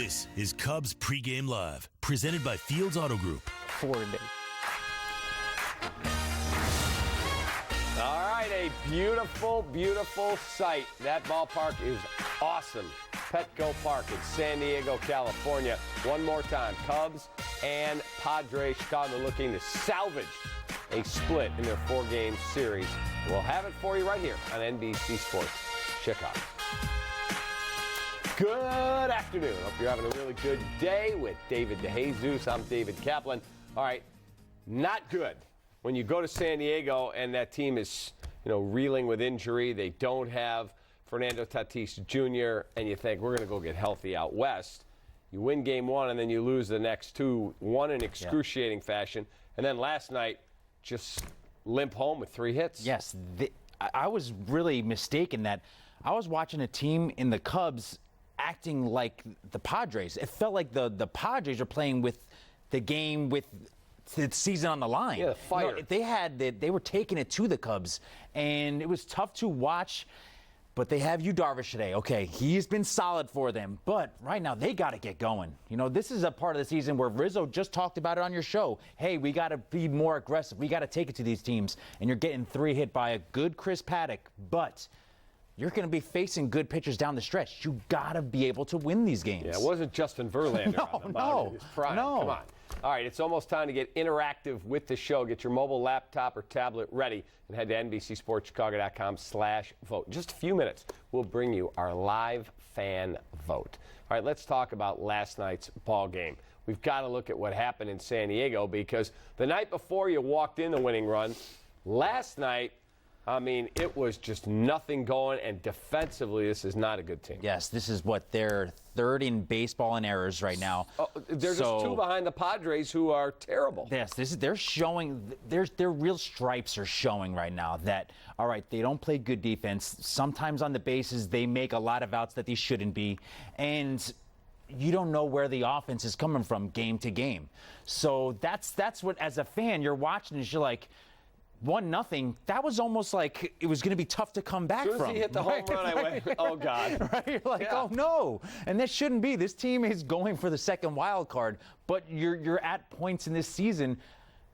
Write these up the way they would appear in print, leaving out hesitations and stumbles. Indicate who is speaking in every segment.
Speaker 1: This is Cubs Pregame Live, presented by Fields Auto Group.
Speaker 2: 4 days.
Speaker 3: All right, a beautiful, beautiful sight. That ballpark is awesome. Petco Park in San Diego, California. One more time, Cubs and Padres. Chicago looking to salvage a split in their 4-game series. We'll have it for you right here on NBC Sports Chicago. Good afternoon. Hope you're having a really good day with David DeJesus. I'm David Kaplan. All right, not good when you go to San Diego and that team is, reeling with injury. They don't have Fernando Tatis Jr., and you think we're going to go get healthy out west. You win game one, and then you lose the next two, one in excruciating fashion. And then last night, just limp home with 3 hits.
Speaker 2: Yes, I was really mistaken that I was watching a team in the Cubs acting like the Padres. It felt like the Padres are playing with the game with the season on the line.
Speaker 3: Yeah, the fire.
Speaker 2: They were taking it to the Cubs, and it was tough to watch. But they have Yu Darvish today. Okay, he's been solid for them. But right now, they got to get going. This is a part of the season where Rizzo just talked about it on your show. Hey, we got to be more aggressive. We got to take it to these teams. And you're getting 3 hit by a good Chris Paddock. But you're going to be facing good pitchers down the stretch. You got to be able to win these games.
Speaker 3: Yeah, it wasn't Justin Verlander on the mound in his prime.
Speaker 2: No.
Speaker 3: Come on. All right, it's almost time to get interactive with the show. Get your mobile laptop or tablet ready and head to NBCSportsChicago.com/vote. In just a few minutes, we'll bring you our live fan vote. All right, let's talk about last night's ball game. We've got to look at what happened in San Diego because the night before you walked in the winning run, last night, it was just nothing going, and defensively, this is not a good team.
Speaker 2: Yes, this is what they're third in baseball in errors right now.
Speaker 3: They're just 2 behind the Padres, who are terrible.
Speaker 2: Yes, they're showing their real stripes are showing right now. That all right, they don't play good defense. Sometimes on the bases, they make a lot of outs that they shouldn't be, and you don't know where the offense is coming from game to game. So that's what, as a fan, you're watching is you're like, 1-0, that was almost like it was going to be tough to come back from.
Speaker 3: As soon as he hit the home run, I went, oh, God.
Speaker 2: Right? You're like, oh, no. And that shouldn't be. This team is going for the second wild card, but you're at points in this season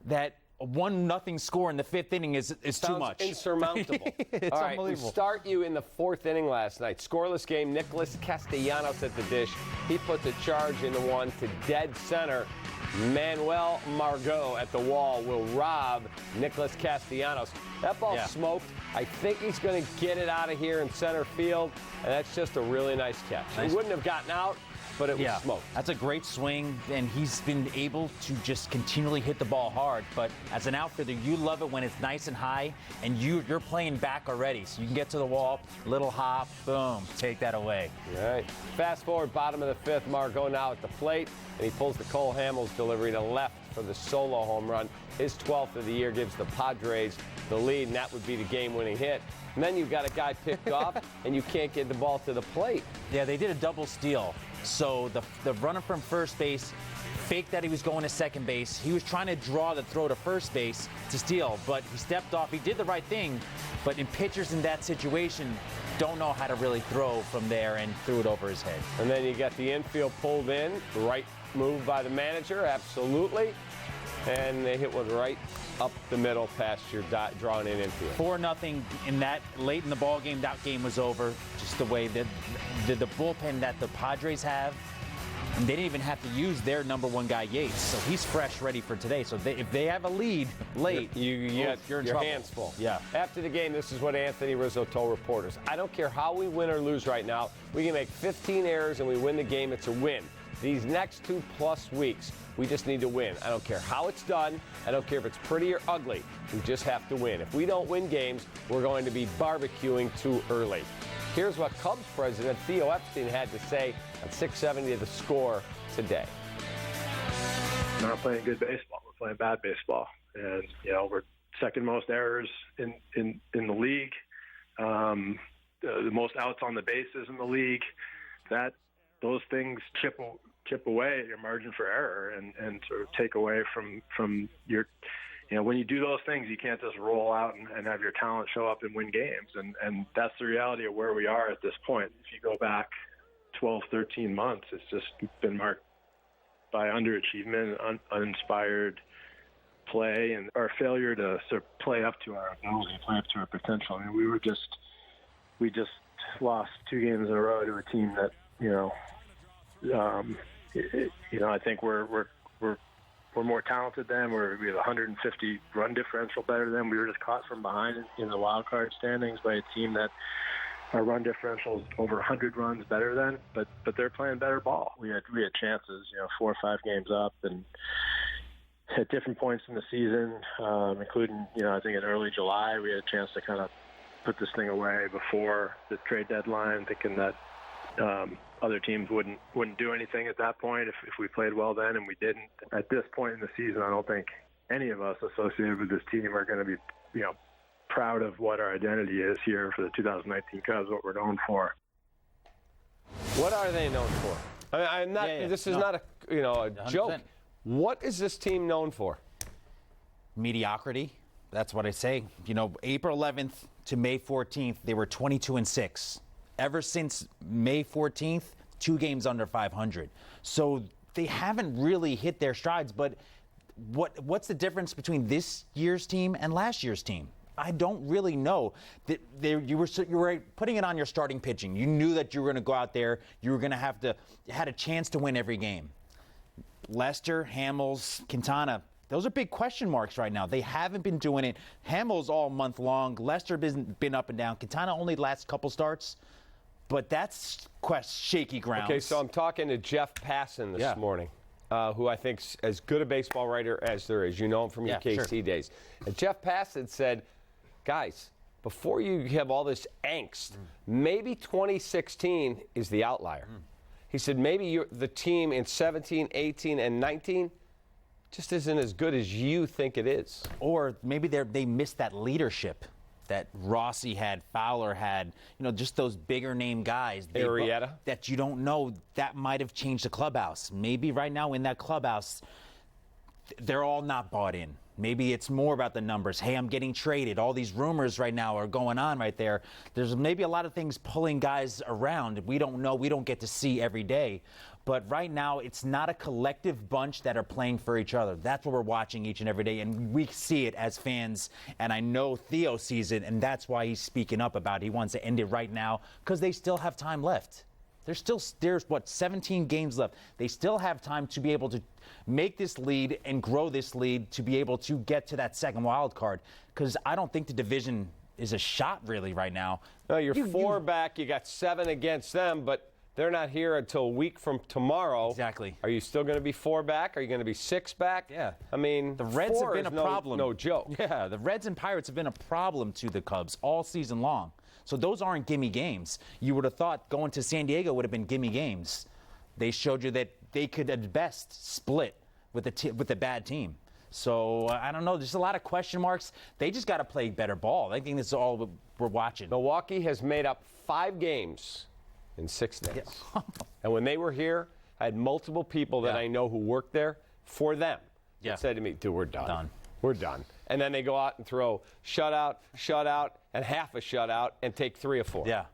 Speaker 2: that a 1-0 score in the 5th inning is too much.
Speaker 3: Insurmountable.
Speaker 2: It's
Speaker 3: All right,
Speaker 2: unbelievable.
Speaker 3: We start you in the 4th inning last night. Scoreless game, Nicholas Castellanos at the dish. He put the charge into one to dead center. Manuel Margot at the wall will rob Nicholas Castellanos. That ball smoked. I think he's going to get it out of here in center field, and that's just a really nice catch. He wouldn't have gotten out, but it was smoked.
Speaker 2: That's a great swing, and he's been able to just continually hit the ball hard. But as an outfielder, you love it when it's nice and high, and you're playing back already. So you can get to the wall, little hop, boom, take that away.
Speaker 3: All right. Fast forward, bottom of the 5th, Margot now at the plate, and he pulls the Cole Hamels delivery to left for the solo home run. His 12th of the year gives the Padres the lead, and that would be the game-winning hit. And then you've got a guy picked off, and you can't get the ball to the plate.
Speaker 2: Yeah, they did a double steal. So the runner from first base faked that he was going to second base. He was trying to draw the throw to first base to steal, but he stepped off. He did the right thing, but in pitchers in that situation don't know how to really throw from there and threw it over his head.
Speaker 3: And then you got the infield pulled in. Right move by the manager, absolutely. And they hit one right up the middle past your drawn in infield.
Speaker 2: 4-0 in that late in the ball game. That game was over. Just the way that the bullpen that the Padres have, and they didn't even have to use their number 1 guy Yates, so he's fresh, ready for today. So if they have a lead late, you're in
Speaker 3: your
Speaker 2: trouble.
Speaker 3: hands full.
Speaker 2: Yeah.
Speaker 3: After the game, this is what Anthony Rizzo told reporters. I don't care how we win or lose right now. We can make 15 errors and we win the game. It's a win. These next 2+ weeks, we just need to win. I don't care how it's done. I don't care if it's pretty or ugly. We just have to win. If we don't win games, we're going to be barbecuing too early. Here's what Cubs president Theo Epstein had to say on 670 The Score today.
Speaker 4: We're not playing good baseball. We're playing bad baseball. And, we're second most errors in the league, the most outs on the bases in the league. Those things chip away at your margin for error and sort of take away from your, when you do those things, you can't just roll out and have your talent show up and win games. And that's the reality of where we are at this point. If you go back 12, 13 months, it's just been marked by underachievement, uninspired play, and our failure to sort of play up to our ability, play up to our potential. I mean, we just lost 2 games in a row to a team that, I think we're more talented than we have 150 run differential better than. We were just caught from behind in the wild card standings by a team that our run differential is over 100 runs better than, but they're playing better ball. We had chances, 4 or 5 games up, and at different points in the season, including, I think in early July, we had a chance to kind of put this thing away before the trade deadline, thinking that other teams wouldn't do anything at that point if we played well then, and we didn't. At this point in the season, I don't think any of us associated with this team are going to be, proud of what our identity is here for the 2019 Cubs, what we're known for.
Speaker 3: What are they known for? I mean, I'm not.
Speaker 2: Yeah.
Speaker 3: This is not a a
Speaker 2: 100%.
Speaker 3: joke. What is this team known for?
Speaker 2: Mediocrity. That's what I say. April 11th to May 14th, they were 22-6. Ever since May 14th, 2 games under 500. So they haven't really hit their strides. But what's the difference between this year's team and last year's team? I don't really know. You were putting it on your starting pitching. You knew that you were going to go out there. You were going to had a chance to win every game. Lester, Hamels, Quintana, those are big question marks right now. They haven't been doing it. Hamels all month long. Lester been up and down. Quintana only last couple starts. But that's shaky ground.
Speaker 3: Okay, so I'm talking to Jeff Passan this morning, who I think's as good a baseball writer as there is. You know him from your KC days. And Jeff Passan said, guys, before you have all this angst, maybe 2016 is the outlier. He said maybe the team in 17, 18, and 19 just isn't as good as you think it is.
Speaker 2: Or maybe they missed that leadership that Rossi had, Fowler had, just those bigger name guys.
Speaker 3: Arrieta.
Speaker 2: That you don't know, that might have changed the clubhouse. Maybe right now in that clubhouse, they're all not bought in. Maybe it's more about the numbers. Hey, I'm getting traded. All these rumors right now are going on right there. There's maybe a lot of things pulling guys around. We don't know. We don't get to see every day. But right now, it's not a collective bunch that are playing for each other. That's what we're watching each and every day, and we see it as fans. And I know Theo sees it, and that's why he's speaking up about it. He wants to end it right now because they still have time left. There's 17 games left. They still have time to be able to make this lead and grow this lead to be able to get to that second wild card. Because I don't think the division is a shot really right now.
Speaker 3: No, you're 4 back. You got 7 against them, but they're not here until a week from tomorrow.
Speaker 2: Exactly.
Speaker 3: Are you still going to be 4 back? Are you going to be 6 back?
Speaker 2: Yeah.
Speaker 3: I mean,
Speaker 2: the Reds have been a problem.
Speaker 3: No joke.
Speaker 2: Yeah, the Reds and Pirates have been a problem to the Cubs all season long. So those aren't gimme games. You would have thought going to San Diego would have been gimme games. They showed you that they could at best split with the bad team. So I don't know. There's a lot of question marks. They just got to play better ball. I think this is all we're watching.
Speaker 3: Milwaukee has made up 5 games in 6 days.
Speaker 2: Yeah.
Speaker 3: And when they were here, I had multiple people that I know who worked there for them. That said to me, dude, we're done. We're done. And then they go out and throw shutout, and half a shutout and take 3 or 4.
Speaker 2: Yeah.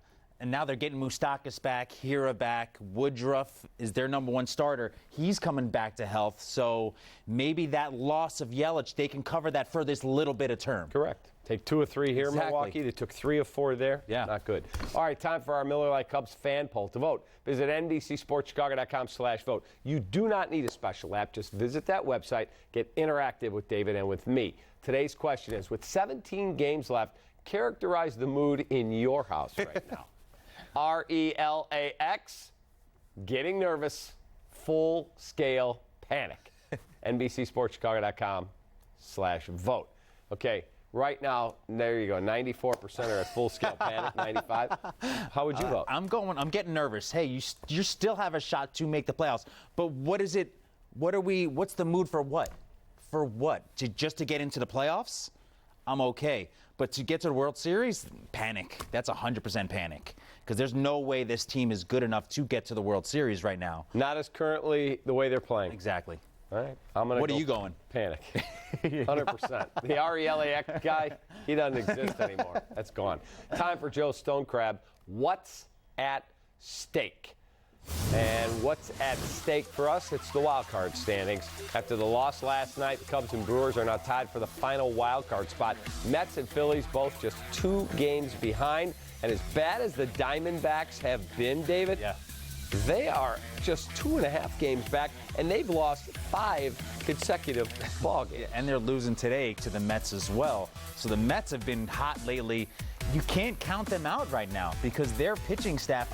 Speaker 2: And now they're getting Moustakas back, Hira back. Woodruff is their number 1 starter. He's coming back to health. So maybe that loss of Yelich, they can cover that for this little bit of term.
Speaker 3: Correct. Take 2 or 3 here in Milwaukee. They took 3 or 4 there.
Speaker 2: Yeah.
Speaker 3: Not good. All right, time for our Miller Lite Cubs fan poll. To vote, visit NBCSportsChicago.com/vote. You do not need a special app. Just visit that website. Get interactive with David and with me. Today's question is, with 17 games left, characterize the mood in your house right now. RELAX, getting nervous, full-scale panic. NBCSportsChicago.com/vote. Okay, right now, there you go, 94% are at full-scale panic, 95. How would you vote?
Speaker 2: I'm getting nervous. Hey, you still have a shot to make the playoffs. But what is it? What's the mood for what? For what? Just to get into the playoffs? I'm okay. But to get to the World Series, panic. That's 100% panic. Because there's no way this team is good enough to get to the World Series right now.
Speaker 3: Not as currently the way they're playing.
Speaker 2: Exactly.
Speaker 3: All right. What
Speaker 2: are you going?
Speaker 3: Panic. 100%. The RELAX guy, he doesn't exist anymore. That's gone. Time for Joe Stonecrab. What's at stake? And what's at stake for us? It's the wild card standings. After the loss last night, the Cubs and Brewers are now tied for the final wild card spot. Mets and Phillies both just 2 games behind. And as bad as the Diamondbacks have been, David, they are just 2.5 games back, and they've lost 5 consecutive ball games.
Speaker 2: And they're losing today to the Mets as well. So the Mets have been hot lately. You can't count them out right now because their pitching staff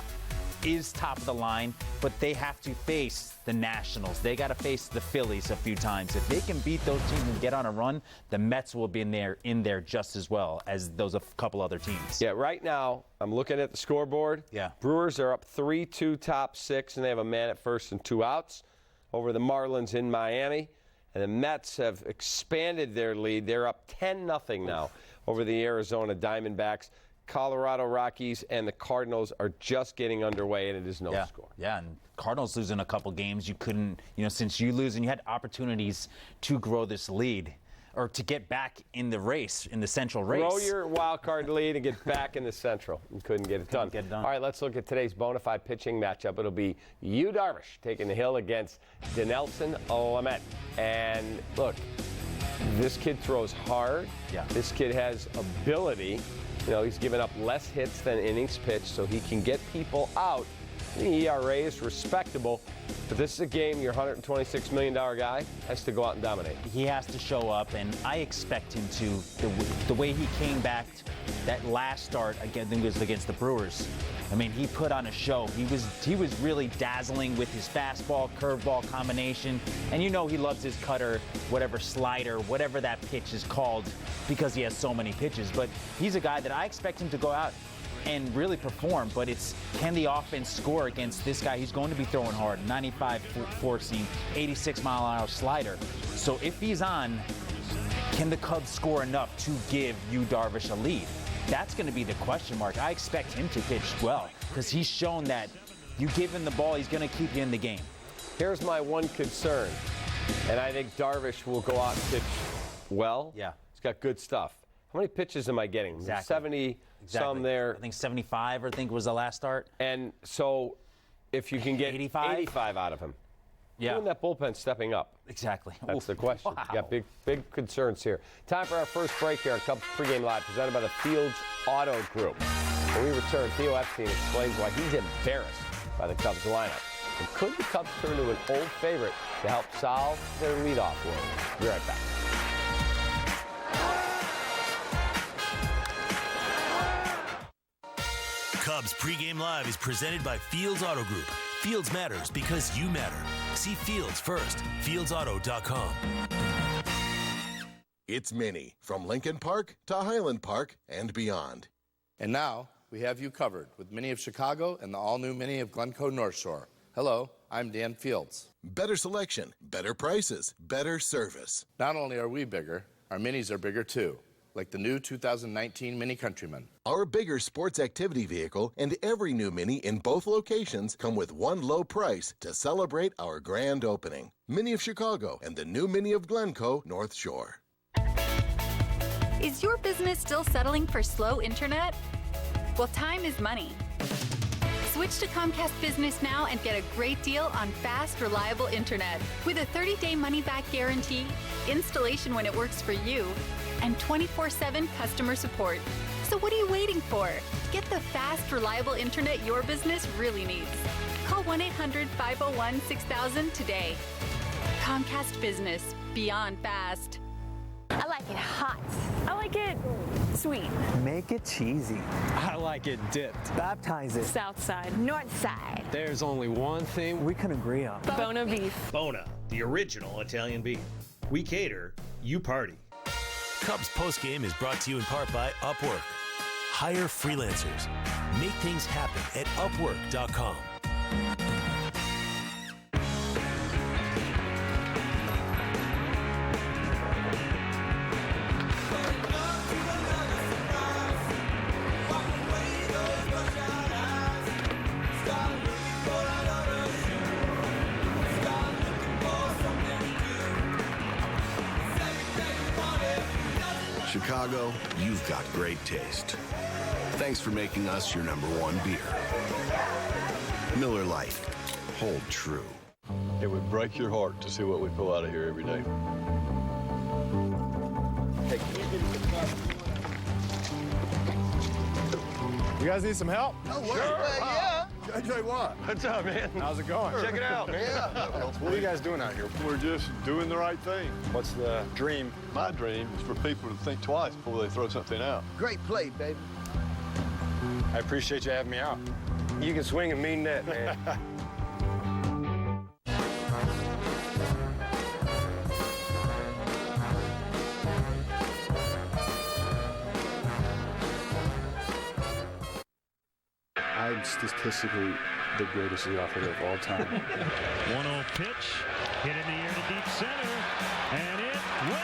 Speaker 2: is top of the line, but they have to face the Nationals. They got to face the Phillies a few times. If they can beat those teams and get on a run, the Mets will be in there just as well as those a couple other teams.
Speaker 3: Yeah, right now, I'm looking at the scoreboard.
Speaker 2: Yeah.
Speaker 3: Brewers are up 3-2 top 6, and they have a man at first and 2 outs over the Marlins in Miami. And the Mets have expanded their lead. They're up 10-0 now over the Arizona Diamondbacks. Colorado Rockies and the Cardinals are just getting underway, and it is no score.
Speaker 2: Yeah, and Cardinals losing a couple games. You couldn't, since you lose, and you had opportunities to grow this lead or to get back in the race, in the Central race.
Speaker 3: Grow your wild card lead and get back in the Central. You couldn't get it done. All right, let's look at today's bona fide pitching matchup. It'll be Yu Darvish taking the hill against Dinelson Lamet. And look, this kid throws hard.
Speaker 2: Yeah.
Speaker 3: This kid has ability. He's given up less hits than innings pitched, so he can get people out. The ERA is respectable, but this is a game your $126 million guy has to go out and dominate.
Speaker 2: He has to show up, and I expect him to. The way he came back that last start, again, I think it was against the Brewers. I mean, he put on a show. He was really dazzling with his fastball, curveball combination. And he loves his cutter, whatever slider, whatever that pitch is called, because he has so many pitches. But he's a guy that I expect him to go out and really perform. But it's, can the offense score against this guy? He's going to be throwing hard, 95 four-seam, 86-mile-an-hour slider. So if he's on, can the Cubs score enough to give Yu Darvish a lead? That's going to be the question mark. I expect him to pitch well because he's shown that you give him the ball, he's going to keep you in the game.
Speaker 3: Here's my one concern, and I think Darvish will go out and pitch well.
Speaker 2: Yeah.
Speaker 3: He's got good stuff. How many pitches am I getting?
Speaker 2: Exactly.
Speaker 3: 70 some there.
Speaker 2: I think 75, was the last start.
Speaker 3: And so if you can get 85 out of him,
Speaker 2: yeah,
Speaker 3: that bullpen stepping up.
Speaker 2: Exactly.
Speaker 3: That's the question.
Speaker 2: Wow.
Speaker 3: You got big concerns here. Time for our first break here on Cubs Pregame Live, presented by the Fields Auto Group. When we return, Theo Epstein explains why he's embarrassed by the Cubs lineup. And could the Cubs turn to an old favorite to help solve their leadoff woes? Be right back.
Speaker 1: Cubs Pregame Live is presented by Fields Auto Group. Fields matters because you matter. See Fields first. FieldsAuto.com.
Speaker 5: It's Mini, from Lincoln Park to Highland Park and beyond.
Speaker 6: And now we have you covered with Mini of Chicago and the all-new Mini of Glencoe North Shore. Hello, I'm Dan Fields.
Speaker 5: Better selection, better prices, better service.
Speaker 6: Not only are we bigger, our Minis are bigger too, like the new 2019 Mini Countryman.
Speaker 5: Our bigger sports activity vehicle and every new Mini in both locations come with one low price to celebrate our grand opening. Mini of Chicago and the new Mini of Glencoe North Shore.
Speaker 7: Is your business still settling for slow internet? Well, time is money. Switch to Comcast Business now and get a great deal on fast, reliable internet with a 30-day money-back guarantee, installation when it works for you, and 24/7 customer support. So what are you waiting for? Get the fast, reliable internet your business really needs. Call 1-800-501-6000 today. Comcast Business. Beyond fast.
Speaker 8: I like it hot. I like it sweet.
Speaker 9: Make it cheesy.
Speaker 10: I like it dipped.
Speaker 9: Baptize it.
Speaker 8: South side. North side.
Speaker 10: There's only one thing
Speaker 9: we can agree on.
Speaker 8: Bona beef.
Speaker 11: Bona, the original Italian beef. We cater, you party.
Speaker 1: Cubs postgame is brought to you in part by Upwork. Hire freelancers. Make things happen at Upwork.com.
Speaker 12: Chicago, you've got great taste. Thanks for making us your #1 beer. Miller Lite. Hold true.
Speaker 13: It would break your heart to see what we pull out of here every day.
Speaker 3: Hey, can you give me some car?
Speaker 14: You guys need some help?
Speaker 13: Oh, sure. Yeah. JJ Watt.
Speaker 14: What's up, man? How's it going?
Speaker 13: Check it out, man.
Speaker 14: Yeah. What are you guys doing out here?
Speaker 13: We're just doing the right thing.
Speaker 14: What's the dream?
Speaker 13: My dream is for people to think twice before they throw something out.
Speaker 12: Great play, baby.
Speaker 14: I appreciate you having me out.
Speaker 3: You can swing and mean that, man.
Speaker 15: I'm statistically the greatest leadoff hitter of all time.
Speaker 16: 1-0 pitch, hit in the air to deep center, and it will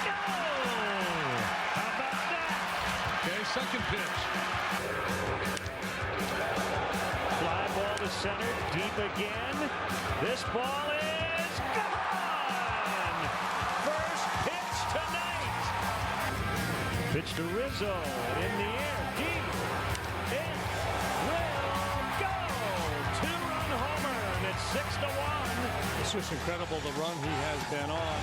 Speaker 16: go! How about that? Okay, second pitch. Fly ball to center, deep again. This ball is gone! First pitch tonight! Pitch to Rizzo, in the air, deep. It will go! Two-run homer, and it's 6-1. It's just incredible the run he has been on.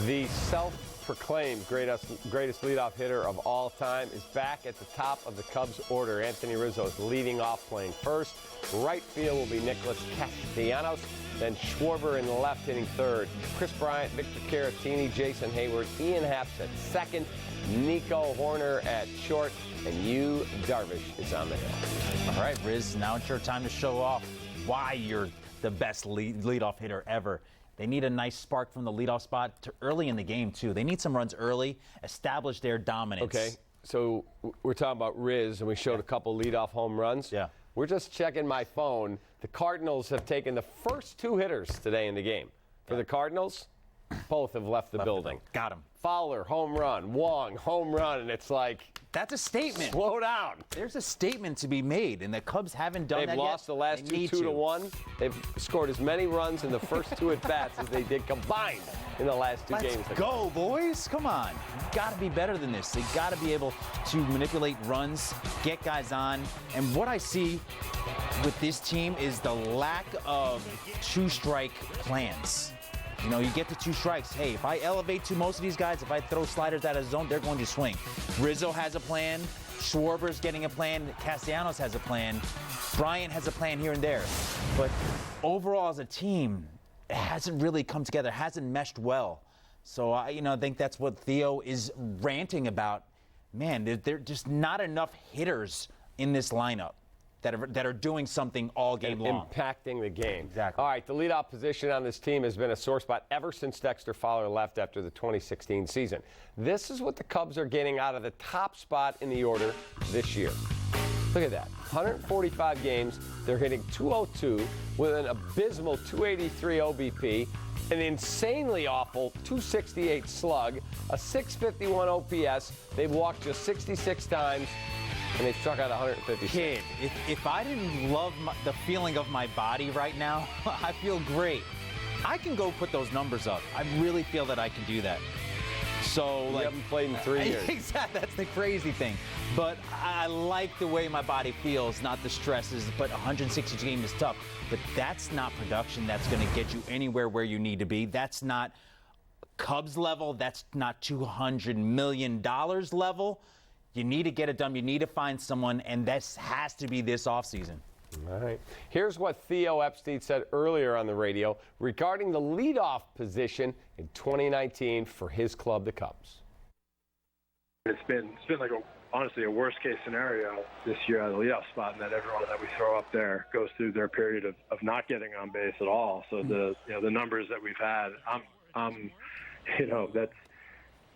Speaker 3: The self-proclaimed greatest leadoff hitter of all time is back at the top of the Cubs order. Anthony Rizzo is leading off, playing first. Right field will be Nicholas Castellanos. Then Schwarber in the left, hitting third. Chris Bryant, Victor Caratini, Jason Hayward, Ian Haps at second. Nico Horner at short, and Yu Darvish is on the hill.
Speaker 2: All right, Riz, now it's your time to show off why you're the best leadoff hitter ever. They need a nice spark from the leadoff spot early in the game, too. They need some runs early, establish their dominance.
Speaker 3: Okay, so we're talking about Riz, and we showed a couple leadoff home runs.
Speaker 2: Yeah.
Speaker 3: We're just checking my phone. The Cardinals have taken the first two hitters today in the game. For the Cardinals, both have left the building.
Speaker 2: Got him.
Speaker 3: Fowler, home run. Wong, home run. And it's like,
Speaker 2: that's a statement.
Speaker 3: Slow down.
Speaker 2: There's a statement to be made, and the Cubs haven't done that yet.
Speaker 3: They've lost the last two 2-1. They've scored as many runs in the first two at-bats as they did combined in the last two games.
Speaker 2: Let's go, boys. Come on. You've got to be better than this. They've got to be able to manipulate runs, get guys on. And what I see with this team is the lack of two-strike plans. You know, you get to two strikes. Hey, if I elevate to most of these guys, if I throw sliders out of the zone, they're going to swing. Rizzo has a plan. Schwarber's getting a plan. Castellanos has a plan. Bryant has a plan here and there. But overall, as a team, it hasn't really come together, hasn't meshed well. So, I think that's what Theo is ranting about. Man, there are just not enough hitters in this lineup that are doing something all game long.
Speaker 3: Impacting the game.
Speaker 2: Exactly.
Speaker 3: All right, the leadoff position on this team has been a sore spot ever since Dexter Fowler left after the 2016 season. This is what the Cubs are getting out of the top spot in the order this year. Look at that. 145 games. They're hitting .202 with an abysmal .283 OBP, an insanely awful .268 slug, a .651 OPS. They've walked just 66 times. And they struck out 156.
Speaker 2: Kid, if I didn't love the feeling of my body right now, I feel great. I can go put those numbers up. I really feel that I can do that. So,
Speaker 3: you haven't played in 3 years.
Speaker 2: Exactly, that's the crazy thing. But I like the way my body feels, not the stresses. But 160 games is tough. But that's not production that's going to get you anywhere where you need to be. That's not Cubs level. That's not $200 million level. You need to get it done. You need to find someone, and this has to be this offseason.
Speaker 3: All right. Here's what Theo Epstein said earlier on the radio regarding the leadoff position in 2019 for his club, the Cubs.
Speaker 4: It's been like honestly a worst case scenario this year at the leadoff spot, and that everyone that we throw up there goes through their period of not getting on base at all. So the numbers that we've had,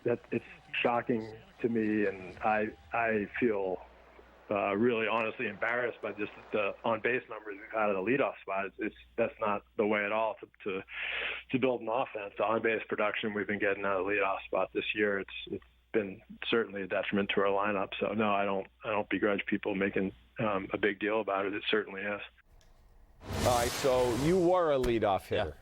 Speaker 4: that's it's shocking to me, and I feel really honestly embarrassed by just the on-base numbers we've had at the leadoff spot. That's not the way at all to build an offense. The on-base production we've been getting out of the leadoff spot this year, it's been certainly a detriment to our lineup. So no, I don't begrudge people making a big deal about it. It certainly is.
Speaker 3: All right, so you were a leadoff hitter,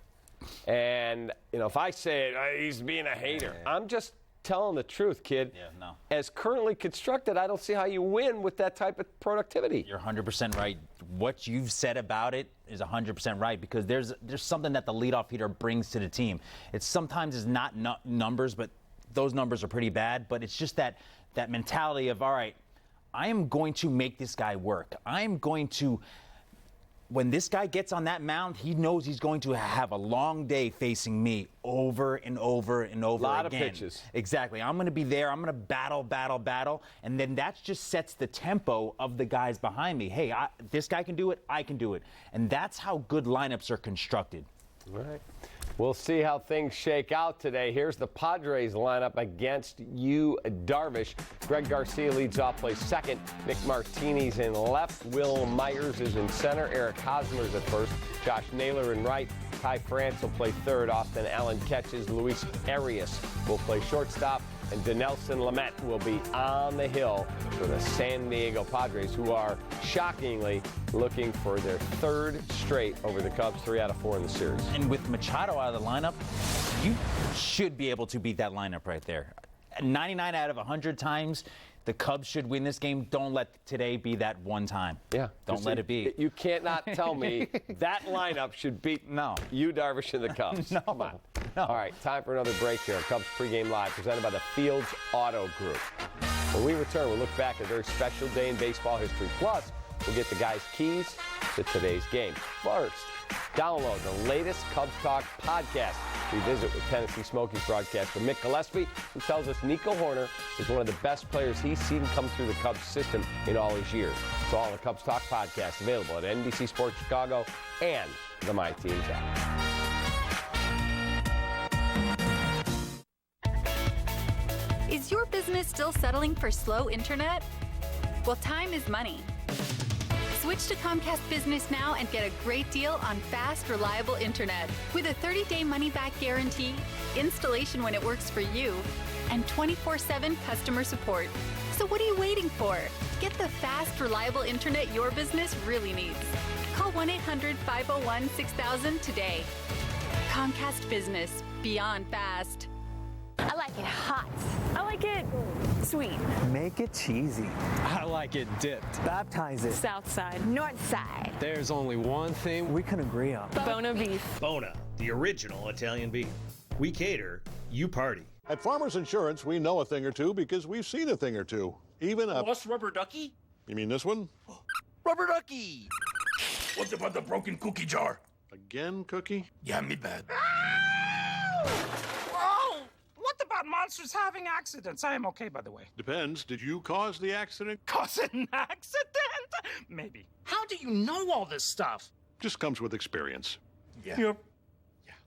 Speaker 3: and if I say it, he's being a hater. I'm just telling the truth, kid.
Speaker 2: Yeah, no.
Speaker 3: As currently constructed, I don't see how you win with that type of productivity.
Speaker 2: You're 100% right. What you've said about it is 100% right, because there's something that the leadoff hitter brings to the team. It's sometimes is not numbers, but those numbers are pretty bad. But it's just that mentality of, all right, I am going to make this guy work. I am going to. When this guy gets on that mound, he knows he's going to have a long day facing me over and over and over again.
Speaker 3: A lot of pitches.
Speaker 2: Exactly. I'm going to be there. I'm going to battle. And then that just sets the tempo of the guys behind me. Hey, this guy can do it. I can do it. And that's how good lineups are constructed.
Speaker 3: All right. We'll see how things shake out today. Here's the Padres lineup against you, Darvish. Greg Garcia leads off, plays second. Nick Martini's in left. Will Myers is in center. Eric Hosmer's at first. Josh Naylor in right. Ty France will play third. Austin Allen catches. Luis Arias will play shortstop. And Dinelson Lamet will be on the hill for the San Diego Padres, who are shockingly looking for their third straight over the Cubs, 3 out of 4 in the series.
Speaker 2: And with Machado out of the lineup, you should be able to beat that lineup right there. 99 out of 100 times, the Cubs should win this game. Don't let today be that one time.
Speaker 3: Yeah.
Speaker 2: Don't let it be.
Speaker 3: You can't not tell me that lineup should beat you, Darvish, and the Cubs.
Speaker 2: No.
Speaker 3: Come on. No. All right, time for another break here. Cubs Pregame Live, presented by the Fields Auto Group. When we return, we'll look back at a very special day in baseball history. Plus, we'll get the guys' keys to today's game. First, download the latest Cubs Talk podcast. We visit with Tennessee Smokies broadcaster Mick Gillespie, who tells us Nico Horner is one of the best players he's seen come through the Cubs system in all his years. It's all the Cubs Talk podcast available at NBC Sports Chicago and the My Teams app.
Speaker 7: Is your business still settling for slow internet? Well, time is money. Switch to Comcast Business now and get a great deal on fast, reliable internet with a 30-day money-back guarantee, installation when it works for you, and 24/7 customer support. So what are you waiting for? Get the fast, reliable internet your business really needs. Call 1-800-501-6000 today. Comcast Business. Beyond fast.
Speaker 8: I like it hot. I like it sweet.
Speaker 9: Make it cheesy.
Speaker 10: I like it dipped.
Speaker 9: Baptize it.
Speaker 8: South side. North side.
Speaker 10: There's only one thing
Speaker 9: we can agree on.
Speaker 8: Bona beef.
Speaker 11: Bona, the original Italian beef. We cater, you party.
Speaker 17: At Farmers Insurance, we know a thing or two because we've seen a thing or two. Even a...
Speaker 18: What's rubber ducky?
Speaker 17: You mean this one?
Speaker 18: Rubber ducky! What about the broken cookie jar?
Speaker 17: Again, Cookie?
Speaker 18: Yeah, me bad.
Speaker 19: What about monsters having accidents? I am okay, by the way.
Speaker 17: Depends. Did you cause the accident?
Speaker 19: Cause an accident? Maybe.
Speaker 18: How do you know all this stuff?
Speaker 17: Just comes with experience.
Speaker 18: Yeah.
Speaker 19: Yep.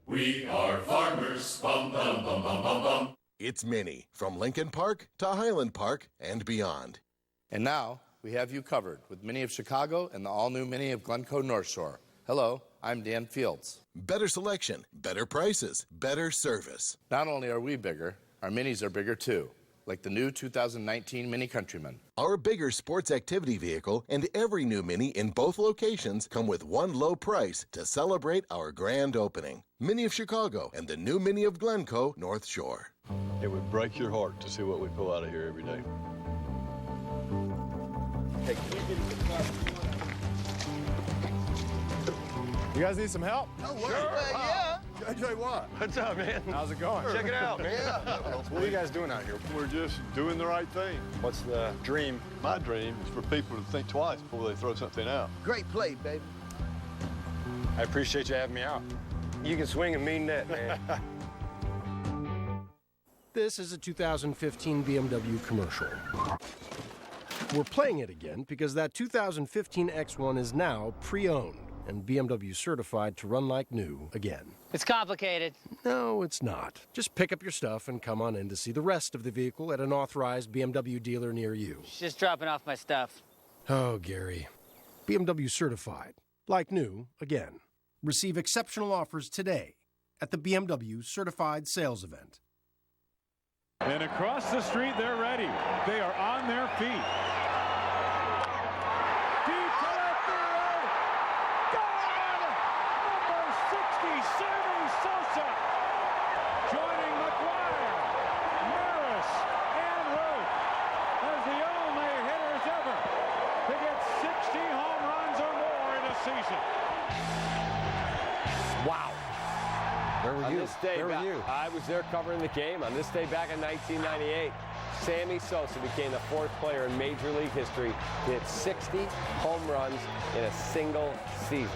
Speaker 20: We are farmers. Bum, bum, bum, bum, bum, bum.
Speaker 5: It's Minnie, from Lincoln Park to Highland Park and beyond.
Speaker 6: And now, we have you covered with Mini of Chicago and the all-new Mini of Glencoe North Shore. Hello, I'm Dan Fields.
Speaker 5: Better selection, better prices, better service.
Speaker 6: Not only are we bigger, our Minis are bigger too, like the new 2019 Mini Countryman.
Speaker 5: Our bigger sports activity vehicle and every new Mini in both locations come with one low price to celebrate our grand opening. Mini of Chicago and the new Mini of Glencoe North Shore.
Speaker 13: It would break your heart to see what we pull out of here every day.
Speaker 14: Hey, you guys need some help?
Speaker 12: No worries. Yeah.
Speaker 14: JJ Watt.
Speaker 13: What's up, man?
Speaker 14: How's it going?
Speaker 13: Check it out, man.
Speaker 14: What are you guys doing out here?
Speaker 13: We're just doing the right thing.
Speaker 14: What's the dream?
Speaker 13: My dream is for people to think twice before they throw something out.
Speaker 12: Great play, baby.
Speaker 14: I appreciate you having me out.
Speaker 3: You can swing and mean that, man.
Speaker 21: This is a 2015 BMW commercial. We're playing it again because that 2015 X1 is now pre-owned and BMW certified to run like new again.
Speaker 22: It's complicated.
Speaker 21: No, it's not. Just pick up your stuff and come on in to see the rest of the vehicle at an authorized BMW dealer near you.
Speaker 22: Just dropping off my stuff.
Speaker 21: Oh, Gary. BMW certified, like new again. Receive exceptional offers today at the BMW Certified Sales Event.
Speaker 16: And across the street, they're ready. They are on their feet. Deep to left field. Gone! Number 60, Sammy Sosa. Joining McGuire, Merrill,
Speaker 3: day
Speaker 2: Where were
Speaker 3: back,
Speaker 2: you?
Speaker 3: I was there covering the game. On this day back in 1998, Sammy Sosa became the 4th player in Major League history to hit 60 home runs in a single season.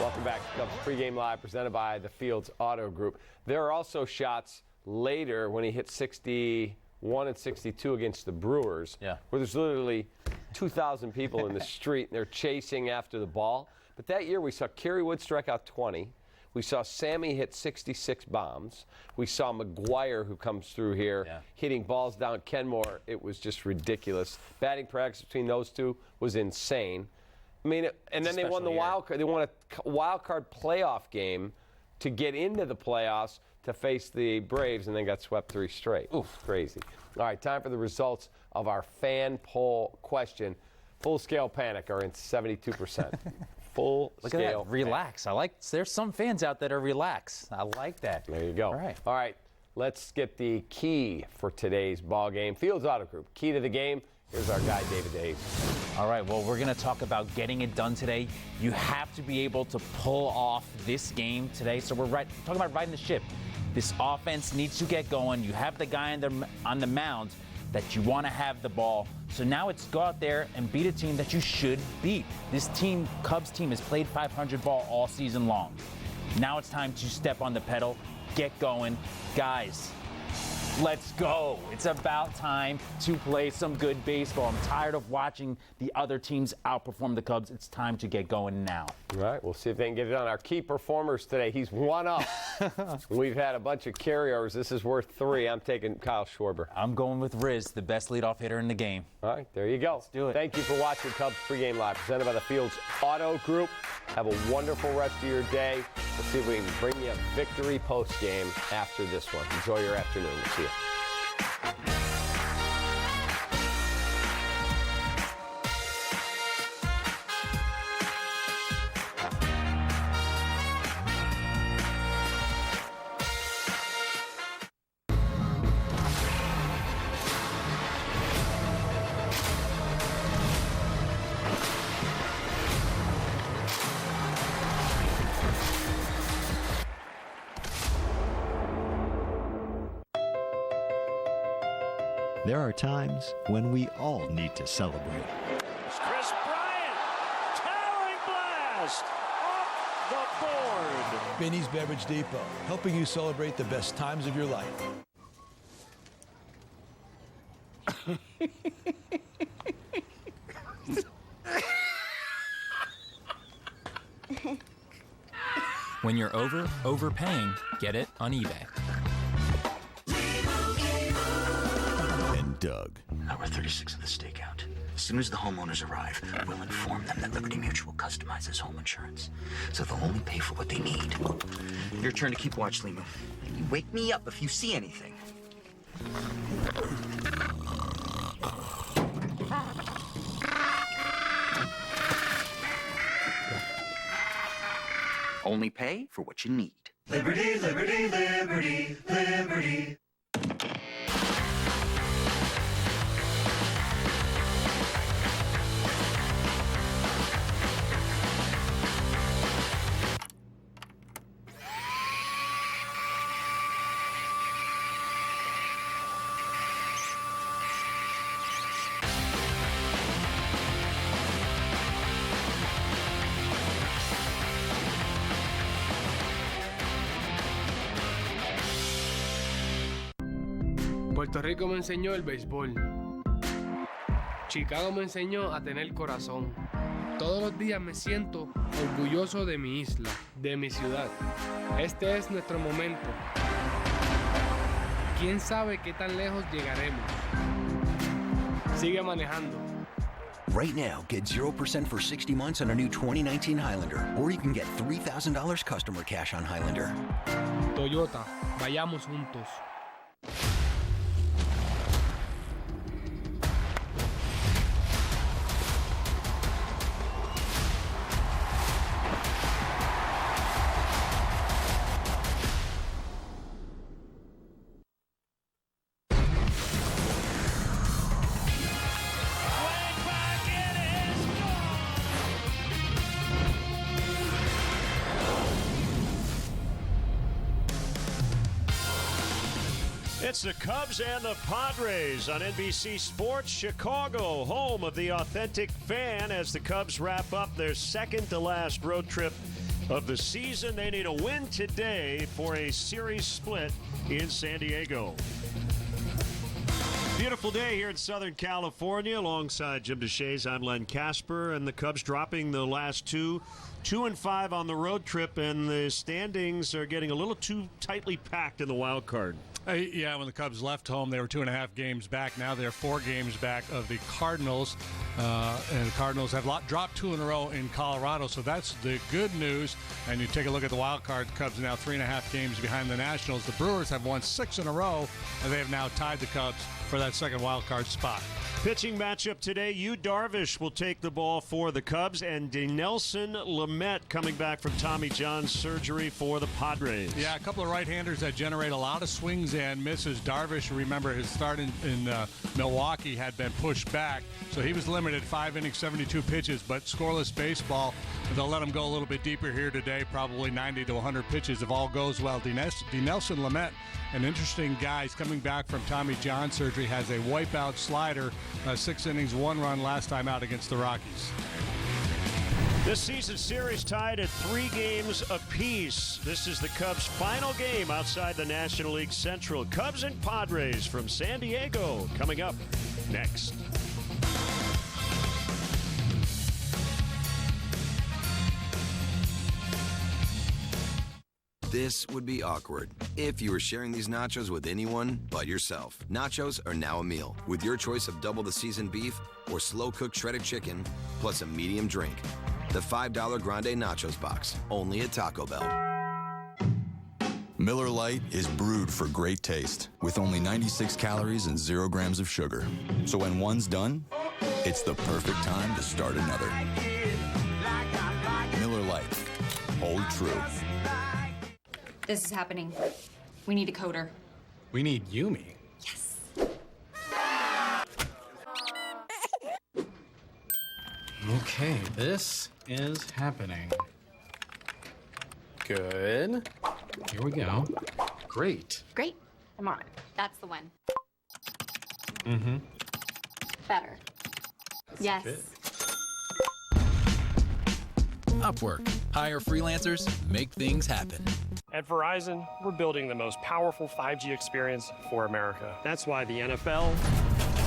Speaker 3: Welcome back to Cubs Pregame Live, presented by the Fields Auto Group. There are also shots later when he hit 61 and 62 against the Brewers, where there's literally 2,000 people in the street, and they're chasing after the ball. But that year we saw Kerry Wood strike out 20. We saw Sammy hit 66 bombs. We saw McGuire, who comes through here, hitting balls down Kenmore. It was just ridiculous. Batting practice between those two was insane. I mean, and then they won the wild card. They won a wild card playoff game to get into the playoffs to face the Braves, and then got swept 3 straight. Oof, crazy. All right, time for the results of our fan poll question. Full scale panic are in 72%. Full
Speaker 2: Look
Speaker 3: scale.
Speaker 2: at that. Relax. I like. There's some fans out that are relaxed. I like that.
Speaker 3: There you go. All right. Let's get the key for today's ball game. Fields Auto Group. Key to the game. Here's our guy, David DeHaze.
Speaker 2: All right. Well, we're going to talk about getting it done today. You have to be able to pull off this game today. So we're talking about riding the ship. This offense needs to get going. You have the guy on the mound that you want to have the ball. So now it's go out there and beat a team that you should beat. This team, Cubs team, has played 500 ball all season long. Now it's time to step on the pedal, get going. Guys, let's go. It's about time to play some good baseball. I'm tired of watching the other teams outperform the Cubs. It's time to get going now.
Speaker 3: All right, we'll see if they can get it done. Our key performers today, he's one up. We've had a bunch of carryovers. This is worth 3. I'm taking Kyle Schwarber.
Speaker 2: I'm going with Riz, the best leadoff hitter in the game.
Speaker 3: All right, there you go.
Speaker 2: Let's do it.
Speaker 3: Thank you for watching Cubs Pregame Live, presented by the Fields Auto Group. Have a wonderful rest of your day. We'll see if we can bring you a victory postgame after this one. Enjoy your afternoon. We'll see you.
Speaker 1: There are times when we all need to celebrate.
Speaker 16: Chris Bryant, towering blast off the board.
Speaker 15: Binny's Beverage Depot, helping you celebrate the best times of your life.
Speaker 23: When you're overpaying, get it on eBay.
Speaker 1: And Doug.
Speaker 24: Hour 36 of the stakeout. As soon as the homeowners arrive, we'll inform them that Liberty Mutual customizes home insurance, so they'll only pay for what they need. Your turn to keep watch, Limu. You wake me up if you see anything. Only pay for what you need.
Speaker 25: Liberty, liberty, liberty, liberty.
Speaker 26: Puerto Rico me enseñó el béisbol. Chicago me enseñó a tener corazón. Todos los días me siento orgulloso de mi isla, de mi ciudad. Este es nuestro momento. ¿Quién sabe qué tan lejos llegaremos? Sigue manejando.
Speaker 24: Right now, get 0% for 60 months on a new 2019 Highlander, or you can get $3,000 customer cash on Highlander.
Speaker 26: Toyota, vayamos juntos.
Speaker 16: It's the Cubs and the Padres on NBC Sports Chicago, home of the authentic fan, as the Cubs wrap up their second-to-last road trip of the season. They need a win today for a series split in San Diego. Beautiful day here in Southern California. Alongside Jim DeShays, I'm Len Casper, and the Cubs dropping the last 2-5 on the road trip, and the standings are getting a little too tightly packed in the wild card.
Speaker 4: Yeah, when the Cubs left home, they were 2.5 games back. Now they're 4 games back of the Cardinals. And the Cardinals have dropped 2 in a row in Colorado, so that's the good news. And you take a look at the wild card, the Cubs are now 3.5 games behind the Nationals. The Brewers have won 6 in a row, and they have now tied the Cubs for that second wild card spot.
Speaker 16: Pitching matchup today, Yu Darvish will take the ball for the Cubs, and Dinelson Lamet coming back from Tommy John surgery for the Padres.
Speaker 4: Yeah, a couple of right-handers that generate a lot of swings and misses. Darvish, remember, his start in Milwaukee had been pushed back, so he was limited 5 innings, 72 pitches, but scoreless baseball. They'll let him go a little bit deeper here today, probably 90 to 100 pitches if all goes well. Dinelson Lamet, an interesting guy. He's coming back from Tommy John surgery, has a wipeout slider, 6 innings, 1 run last time out against the Rockies.
Speaker 16: This season series tied at 3 games apiece. This is the Cubs' final game outside the National League Central. Cubs and Padres from San Diego coming up next.
Speaker 7: This would be awkward if you were sharing these nachos with anyone but yourself. Nachos are now a meal with your choice of double the seasoned beef or slow-cooked shredded chicken plus a medium drink. The $5 Grande Nachos box, only at Taco Bell.
Speaker 8: Miller Lite is brewed for great taste with only 96 calories and 0 grams of sugar. So when one's done, it's the perfect time to start another. Miller Lite, hold true.
Speaker 9: This is happening. We need a coder.
Speaker 4: We need Yumi.
Speaker 9: Yes.
Speaker 10: Okay, this is happening. Good. Here we go. Great.
Speaker 9: Great. I'm on it. That's the one.
Speaker 10: Mm-hmm.
Speaker 9: Better. Yes.
Speaker 10: Good.
Speaker 23: Upwork. Hire freelancers, make things happen.
Speaker 11: At Verizon, we're building the most powerful 5G experience for America. That's why the NFL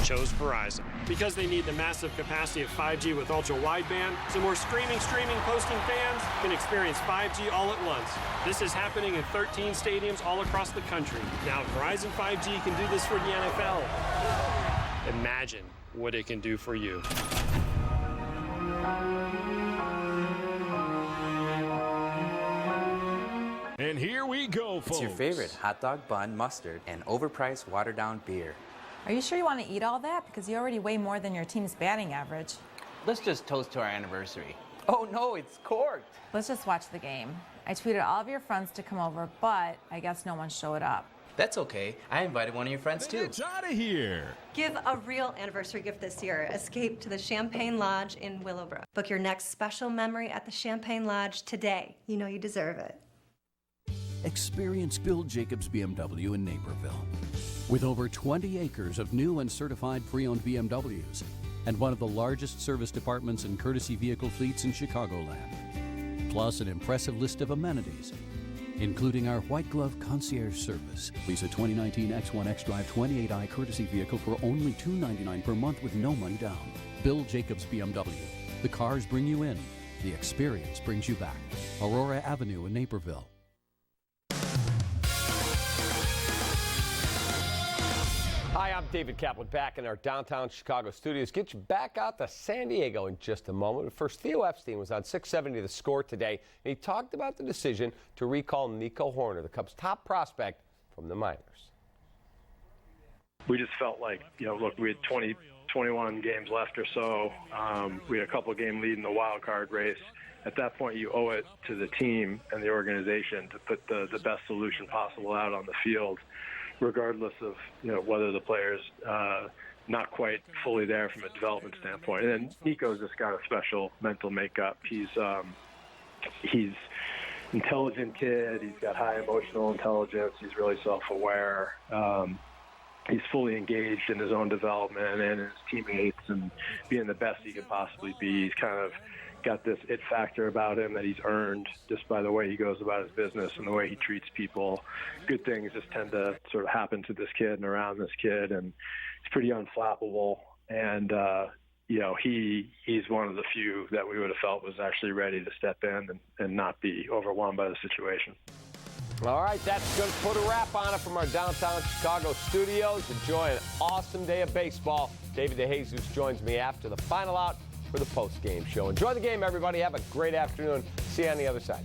Speaker 11: chose Verizon. Because they need the massive capacity of 5G with ultra-wideband, so more streaming, posting fans can experience 5G all at once. This is happening in 13 stadiums all across the country. Now, Verizon 5G can do this for the NFL. Imagine what it can do for you.
Speaker 16: And here we go, folks.
Speaker 27: It's your favorite hot dog bun, mustard, and overpriced watered-down beer.
Speaker 28: Are you sure you want to eat all that? Because you already weigh more than your team's batting average.
Speaker 27: Let's just toast to our anniversary. Oh no, it's corked.
Speaker 28: Let's just watch the game. I tweeted all of your friends to come over, but I guess no one showed up.
Speaker 27: That's okay. I invited one of your friends too.
Speaker 16: It's out of here.
Speaker 29: Give a real anniversary gift this year. Escape to the Champagne Lodge in Willowbrook. Book your next special memory at the Champagne Lodge today. You know you deserve it.
Speaker 30: Experience Bill Jacobs BMW in Naperville. With over 20 acres of new and certified pre-owned BMWs and one of the largest service departments and courtesy vehicle fleets in Chicagoland. Plus an impressive list of amenities, including our white glove concierge service. Lease a 2019 X1 X-Drive 28i courtesy vehicle for only $299 per month with no money down. Bill Jacobs BMW. The cars bring you in. The experience brings you back. Aurora Avenue in Naperville.
Speaker 3: Hi, I'm David Kaplan, back in our downtown Chicago studios. Get you back out to San Diego in just a moment. But first, Theo Epstein was on 670 The Score today, and he talked about the decision to recall Nico Horner, the Cubs' top prospect from the minors.
Speaker 31: We just felt like, look, we had 21 games left or so. We had a couple-game lead in the wild card race. At that point, you owe it to the team and the organization to put the best solution possible out on the field, regardless of whether the player's not quite fully there from a development standpoint. And then Nico's just got a special mental makeup. He's intelligent kid. He's got high emotional intelligence. He's really self-aware. he's fully engaged in his own development and his teammates and being the best he could possibly be. He's kind of got this it factor about him that he's earned just by the way he goes about his business and the way he treats people. Good things just tend to sort of happen to this kid and around this kid, and he's pretty unflappable. And, he's one of the few that we would have felt was actually ready to step in and not be overwhelmed by the situation.
Speaker 3: All right, that's going to put a wrap on it from our downtown Chicago studios. Enjoy an awesome day of baseball. David DeJesus joins me after the final out for the post-game show. Enjoy the game, everybody. Have a great afternoon. See you on the other side.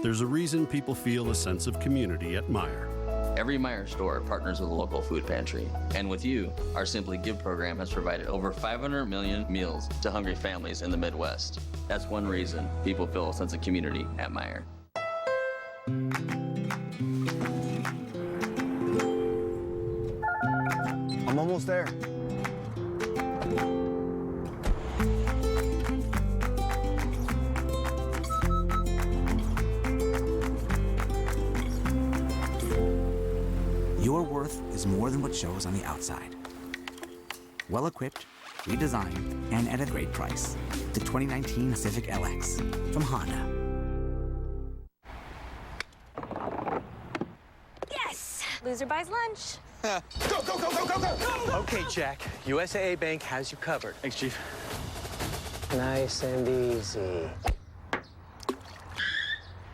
Speaker 5: There's a reason people feel a sense of community at Meijer.
Speaker 6: Every Meijer store partners with a local food pantry. And with you, our Simply Give program has provided over 500 million meals to hungry families in the Midwest. That's one reason people feel a sense of community at Meijer.
Speaker 12: I'm almost there.
Speaker 13: Your worth is more than what shows on the outside. Well equipped, redesigned, and at a great price. The 2019 Civic LX from Honda.
Speaker 14: Yes! Loser buys lunch.
Speaker 13: Go, go, go, go, go, go!
Speaker 17: Okay, Jack. USAA Bank has you covered. Thanks, Chief.
Speaker 18: Nice and easy.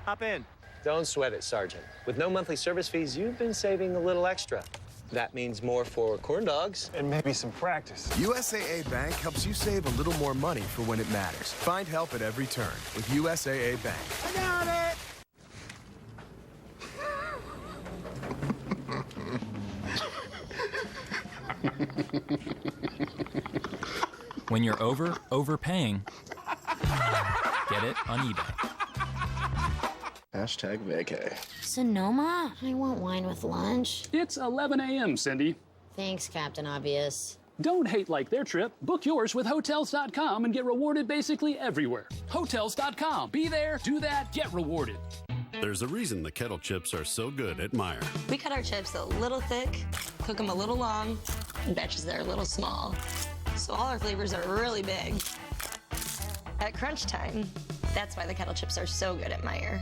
Speaker 17: Hop in. Don't sweat it, Sergeant. With no monthly service fees, you've been saving a little extra. That means more for corn dogs.
Speaker 31: And maybe some practice.
Speaker 19: USAA Bank helps you save a little more money for when it matters. Find help at every turn with USAA Bank.
Speaker 13: I got
Speaker 23: it! When you're overpaying, get it on eBay.
Speaker 20: Hashtag vacay.
Speaker 14: Sonoma? I want wine with lunch.
Speaker 21: It's 11 a.m., Cindy.
Speaker 14: Thanks, Captain Obvious.
Speaker 21: Don't hate like their trip. Book yours with Hotels.com and get rewarded basically everywhere. Hotels.com. Be there, do that, get rewarded.
Speaker 5: There's a reason the kettle chips are so good at Meijer.
Speaker 14: We cut our chips a little thick, cook them a little long, and batches that are a little small. So all our flavors are really big. At crunch time, that's why the kettle chips are so good at Meijer.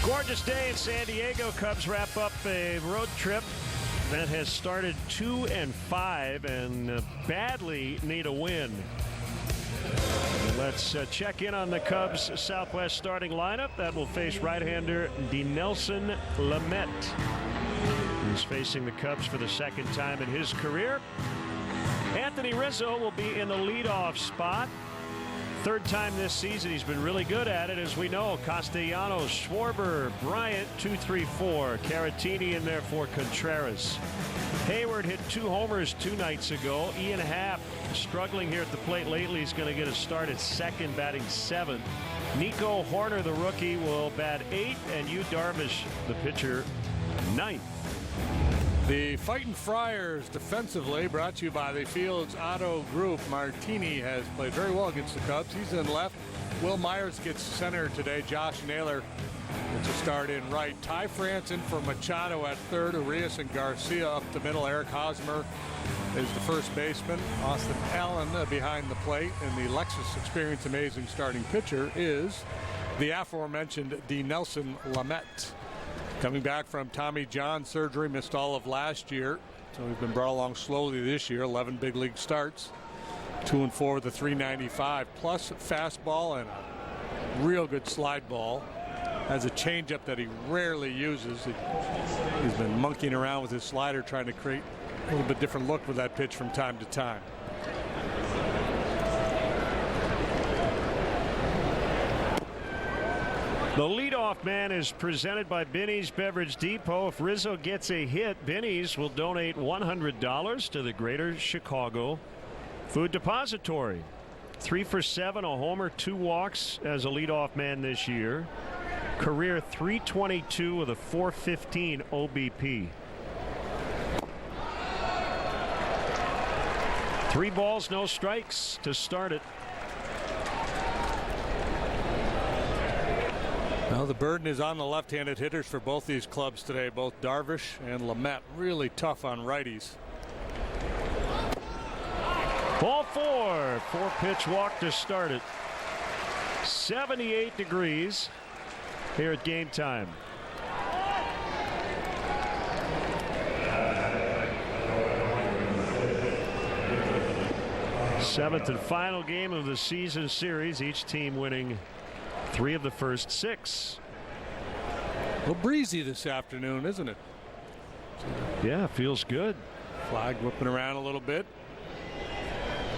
Speaker 16: Gorgeous day in San Diego. Cubs wrap up a road trip that has started 2-5 and badly need a win. Let's check in on the Cubs Southwest starting lineup that will face right-hander Dinelson Lamet, who's facing the Cubs for the second time in his career. Anthony Rizzo will be in the leadoff spot. Third time this season. He's been really good at it, as we know. Castellanos, Schwarber, Bryant, 2-3-4. Caratini in there for Contreras. Hayward hit 2 homers 2 nights ago. Ian Happ struggling here at the plate lately. He's going to get a start at second, batting 7th. Nico Horner, the rookie, will bat 8th, and Yu Darvish, the pitcher, 9th.
Speaker 4: The Fighting Friars defensively, brought to you by the Fields Auto Group. Martini has played very well against the Cubs. He's in left. Will Myers gets center today. Josh Naylor gets a start in right. Ty France in for Machado at third. Urias and Garcia up the middle. Eric Hosmer is the first baseman. Austin Allen behind the plate. And the Lexus Experience Amazing starting pitcher is the aforementioned Dinelson Lamet. Coming back from Tommy John surgery, missed all of last year. So he's been brought along slowly this year. 11 big league starts. 2-4 with a 395 plus fastball and a real good slide ball. Has a changeup that he rarely uses. He's been monkeying around with his slider, trying to create a little bit different look with that pitch from time to time.
Speaker 16: The leadoff man is presented by Binny's Beverage Depot. If Rizzo gets a hit, Binny's will donate $100 to the Greater Chicago Food Depository. 3 for 7, a homer, 2 walks as a leadoff man this year. Career .322 with a .415 OBP. 3 balls, no strikes to start it.
Speaker 4: Well, the burden is on the left-handed hitters for both these clubs today. Both Darvish and Lamet really tough on righties.
Speaker 16: Ball 4. 4-pitch walk to start it. 78 degrees here at game time. Seventh and final game of the season series. Each team winning 3 of the first 6.
Speaker 4: A little breezy this afternoon, isn't it?
Speaker 16: Yeah, feels good.
Speaker 4: Flag whipping around a little bit.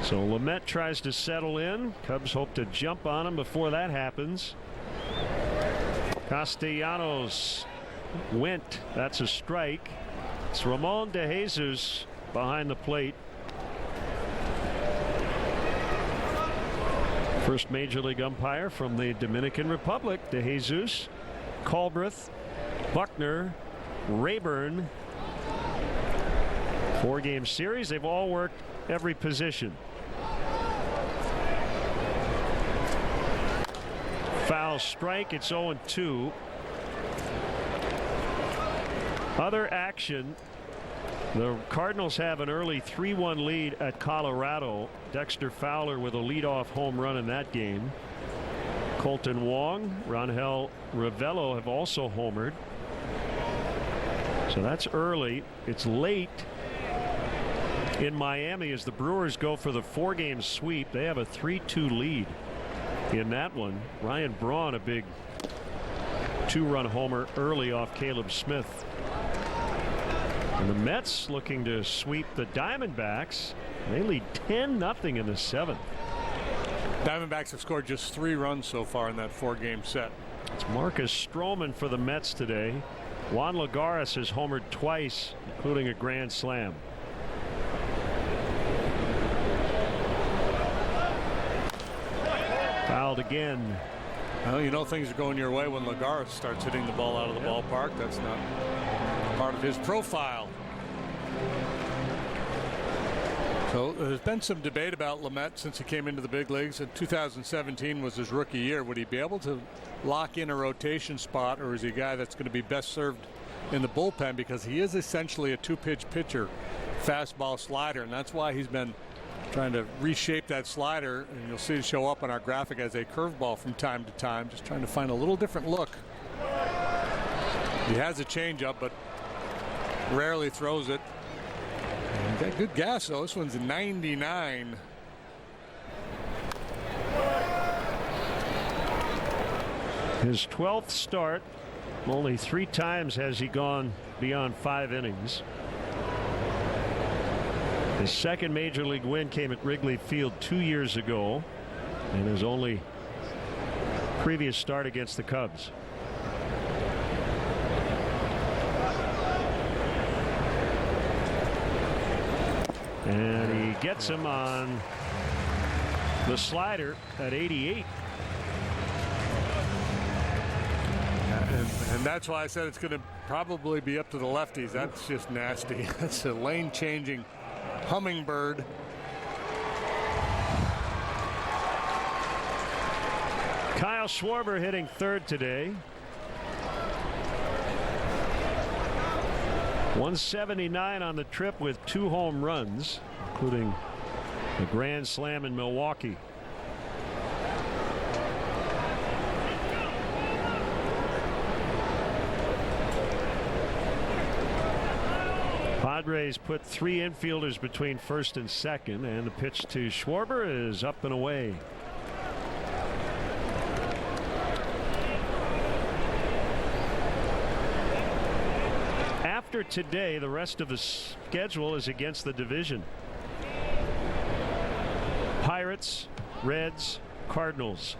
Speaker 16: So Lamet tries to settle in. Cubs hope to jump on him before that happens. Castellanos went. That's a strike. It's Ramon De Jesus behind the plate. First major league umpire from the Dominican Republic. De Jesus, Culbreth, Buckner, Rayburn. 4-game series. They've all worked every position. Foul strike. It's 0-2. Other action. The Cardinals have an early 3-1 lead at Colorado. Dexter Fowler with a leadoff home run in that game. Colton Wong, Rangel Ravello have also homered. So that's early. It's late in Miami as the Brewers go for the 4-game sweep. They have a 3-2 lead in that one. Ryan Braun, a big 2-run homer early off Caleb Smith. And the Mets looking to sweep the Diamondbacks. They lead 10-0 in the 7th.
Speaker 4: Diamondbacks have scored just 3 runs so far in that 4-game set.
Speaker 16: It's Marcus Stroman for the Mets today. Juan Lagares has homered twice, including a grand slam. Fouled again.
Speaker 4: Well, you know things are going your way when Lagares starts hitting the ball out of the ballpark. That's not part of his profile. So there's been some debate about Lamet since he came into the big leagues. In 2017 was his rookie year. Would he be able to lock in a rotation spot, or is he a guy that's going to be best served in the bullpen, because he is essentially a 2-pitch pitcher, fastball, slider, and that's why he's been trying to reshape that slider, and you'll see it show up on our graphic as a curveball from time to time, just trying to find a little different look. He has a changeup, but rarely throws it. And got good gas though. This one's a 99.
Speaker 16: His 12th start. Only 3 times has he gone beyond 5 innings. His second major league win came at Wrigley Field 2 years ago, and his only previous start against the Cubs. And he gets him on the slider at 88.
Speaker 4: And that's why I said it's going to probably be up to the lefties. That's just nasty. That's a lane-changing hummingbird.
Speaker 16: Kyle Schwarber hitting third today. 179 on the trip with 2 home runs, including a grand slam in Milwaukee. Padres put 3 infielders between first and second, and the pitch to Schwarber is up and away. After today, the rest of the schedule is against the division. Pirates, Reds, Cardinals.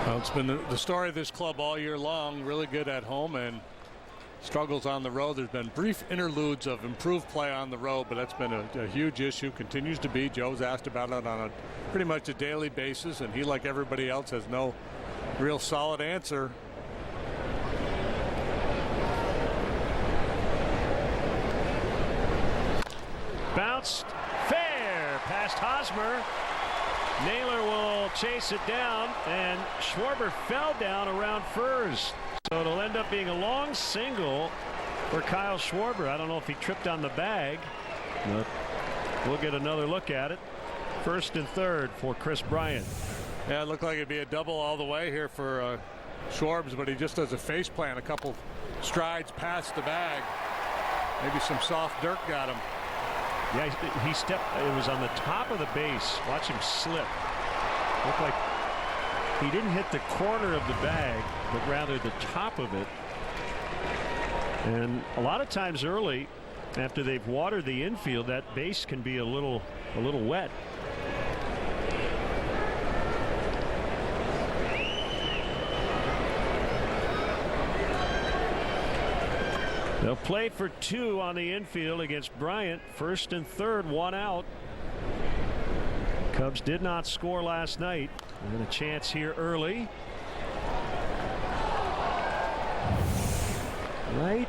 Speaker 4: Well, it's been the story of this club all year long. Really good at home and struggles on the road. There's been brief interludes of improved play on the road, but that's been a huge issue. Continues to be. Joe's asked about it on a pretty much a daily basis, and he, like everybody else, has no real solid answer.
Speaker 16: Bounced fair past Hosmer. Naylor will chase it down, and Schwarber fell down around Furs. So it'll end up being a long single for Kyle Schwarber. I don't know if he tripped on the bag, but we'll get another look at it. First and third for Chris Bryant.
Speaker 4: Yeah, it looked like it'd be a double all the way here for Schwarbs, but he just does a face plant a couple strides past the bag. Maybe some soft dirt got him.
Speaker 16: Yeah, he stepped. It was on the top of the base. Watch him slip. Looked like he didn't hit the corner of the bag, but rather the top of it. And a lot of times early, after they've watered the infield, that base can be a little wet. They'll play for 2 on the infield against Bryant. First and third, 1 out. Cubs did not score last night. And a chance here early. Right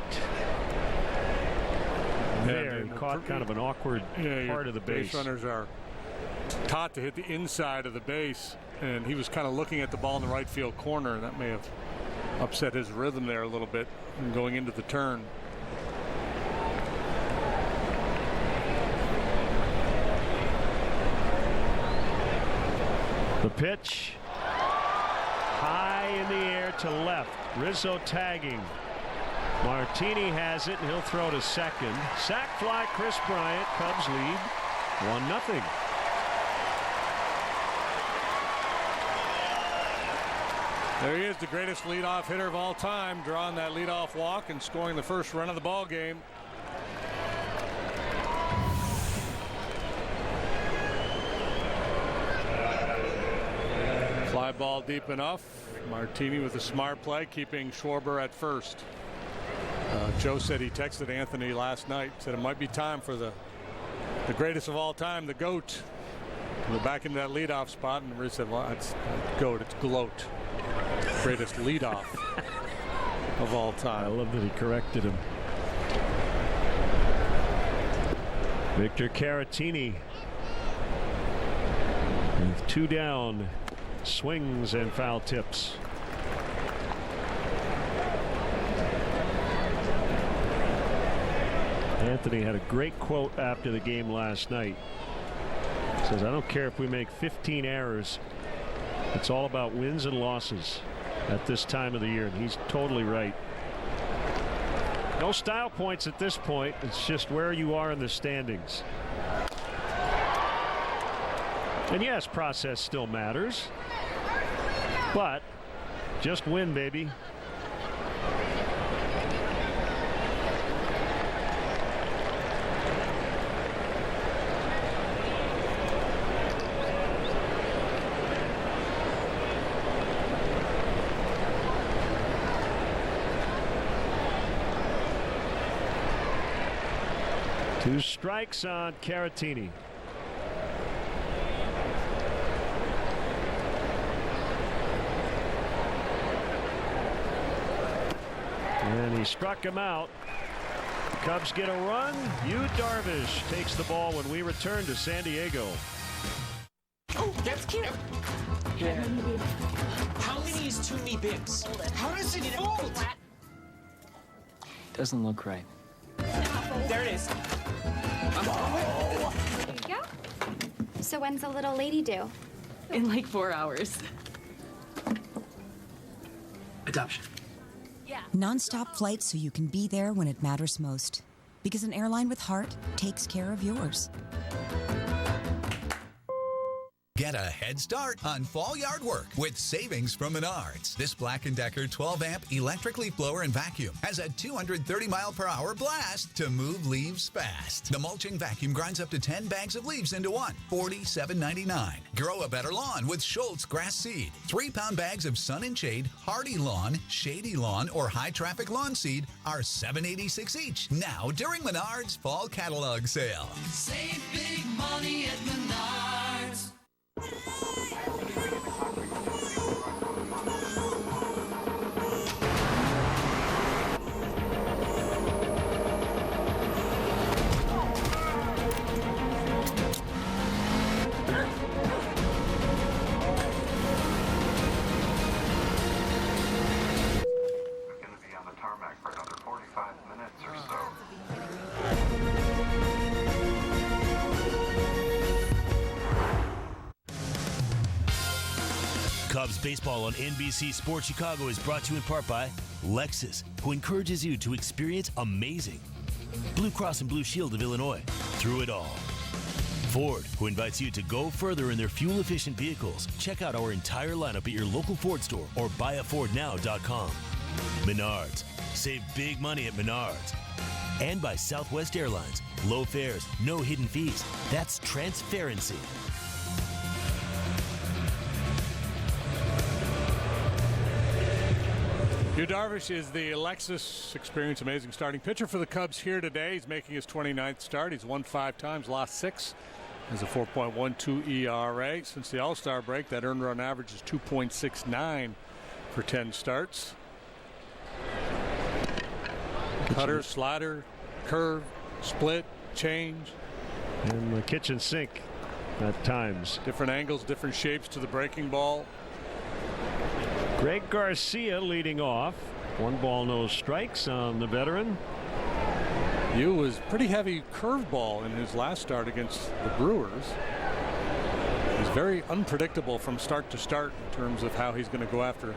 Speaker 16: there, he caught kind of an awkward part of the base.
Speaker 4: Base runners are taught to hit the inside of the base, and he was kind of looking at the ball in the right field corner, and that may have upset his rhythm there a little bit going into the turn.
Speaker 16: The pitch high in the air to left. Rizzo tagging. Martini has it, and he'll throw to second. Sac fly, Chris Bryant. Cubs lead 1-0.
Speaker 4: There he is, the greatest leadoff hitter of all time, drawing that leadoff walk and scoring the first run of the ball game. Fly ball deep enough. Martini with a smart play, keeping Schwarber at first. Joe said he texted Anthony last night, said it might be time for the greatest of all time, the GOAT. We're back into that leadoff spot, and Riz said, well, it's not GOAT, it's GLOAT. Greatest leadoff of all time.
Speaker 16: I love that he corrected him. Victor Caratini with 2 down, swings and foul tips. Anthony had a great quote after the game last night. He says, I don't care if we make 15 errors. It's all about wins and losses at this time of the year, and he's totally right. No style points at this point. It's just where you are in the standings. And yes, process still matters, but just win, baby. Two strikes on Caratini. He struck him out. Cubs get a run. Yu Darvish takes the ball when we return to San Diego.
Speaker 1: Oh, that's cute. Yeah. How many is too many bibs? How does it fold?
Speaker 23: Doesn't look right.
Speaker 1: There it is.
Speaker 2: There you go. So when's the little lady due?
Speaker 7: In like 4 hours.
Speaker 2: Adoption.
Speaker 8: Non-stop flights so you can be there when it matters most. Because an airline with heart takes care of yours.
Speaker 12: Get a head start on fall yard work with savings from Menards. This Black & Decker 12-amp electric leaf blower and vacuum has a 230-mile-per-hour blast to move leaves fast. The mulching vacuum grinds up to 10 bags of leaves into one, $47.99. Grow a better lawn with Schultz grass seed. 3-pound bags of Sun and Shade, Hardy Lawn, Shady Lawn, or High Traffic Lawn Seed are $7.86 each. Now during Menards Fall Catalog Sale.
Speaker 15: Save big money at Menards.
Speaker 20: Cubs baseball on NBC Sports Chicago is brought to you in part by Lexus, who encourages you to experience amazing. Blue Cross and Blue Shield of Illinois, through it all. Ford, who invites you to go further in their fuel-efficient vehicles. Check out our entire lineup at your local Ford store or buyafordnow.com. Menards, save big money at Menards. And by Southwest Airlines, low fares, no hidden fees. That's transparency.
Speaker 4: Yu Darvish is the Lexus Experience Amazing starting pitcher for the Cubs here today. He's making his 29th start. He's won 5 times, lost 6. Has a 4.12 ERA. Since the All-Star break, that earned run average is 2.69 for 10 starts. Cutter, slider, curve, split, change.
Speaker 16: And the kitchen sink at times.
Speaker 4: Different angles, different shapes to the breaking ball.
Speaker 16: Greg Garcia leading off. 1 ball, no strikes on the veteran.
Speaker 4: Yu was pretty heavy curveball in his last start against the Brewers. He's very unpredictable from start to start in terms of how he's going to go after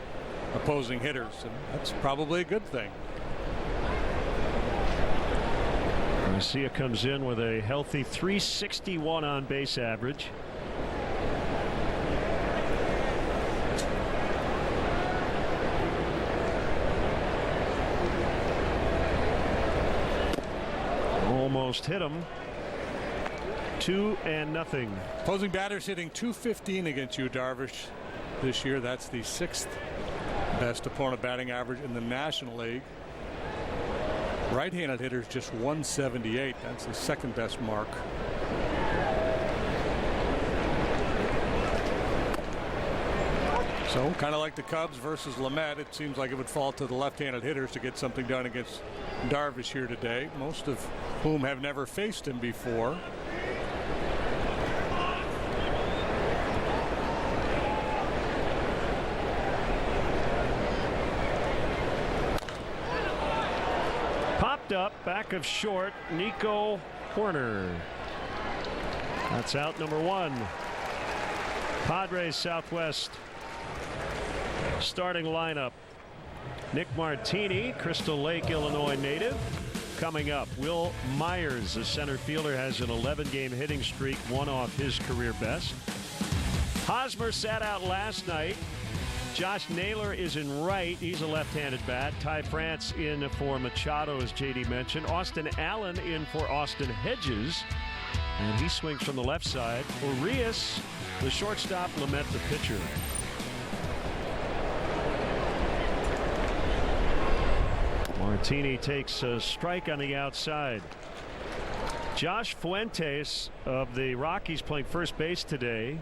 Speaker 4: opposing hitters, and that's probably a good thing.
Speaker 16: Garcia comes in with a healthy 361 on base average. Almost hit him. 2-0.
Speaker 4: Opposing batters hitting .215 against Yu Darvish this year. That's the 6th best opponent batting average in the National League. Right-handed hitters just .178. That's the 2nd best mark. So kind of like the Cubs versus Lamet, it seems like it would fall to the left-handed hitters to get something done against Darvish here today, most of whom have never faced him before.
Speaker 16: Popped up, back of short, Nico Horner. That's out number 1. Padres Southwest starting lineup. Nick Martini, Crystal Lake, Illinois native. Coming up, Will Myers, the center fielder, has an 11-game hitting streak, 1 off his career best. Hosmer sat out last night. Josh Naylor is in right. He's a left-handed bat. Ty France in for Machado, as JD mentioned. Austin Allen in for Austin Hedges. And he swings from the left side. Urias, the shortstop, Lamet, the pitcher. Martini takes a strike on the outside. Josh Fuentes of the Rockies playing first base today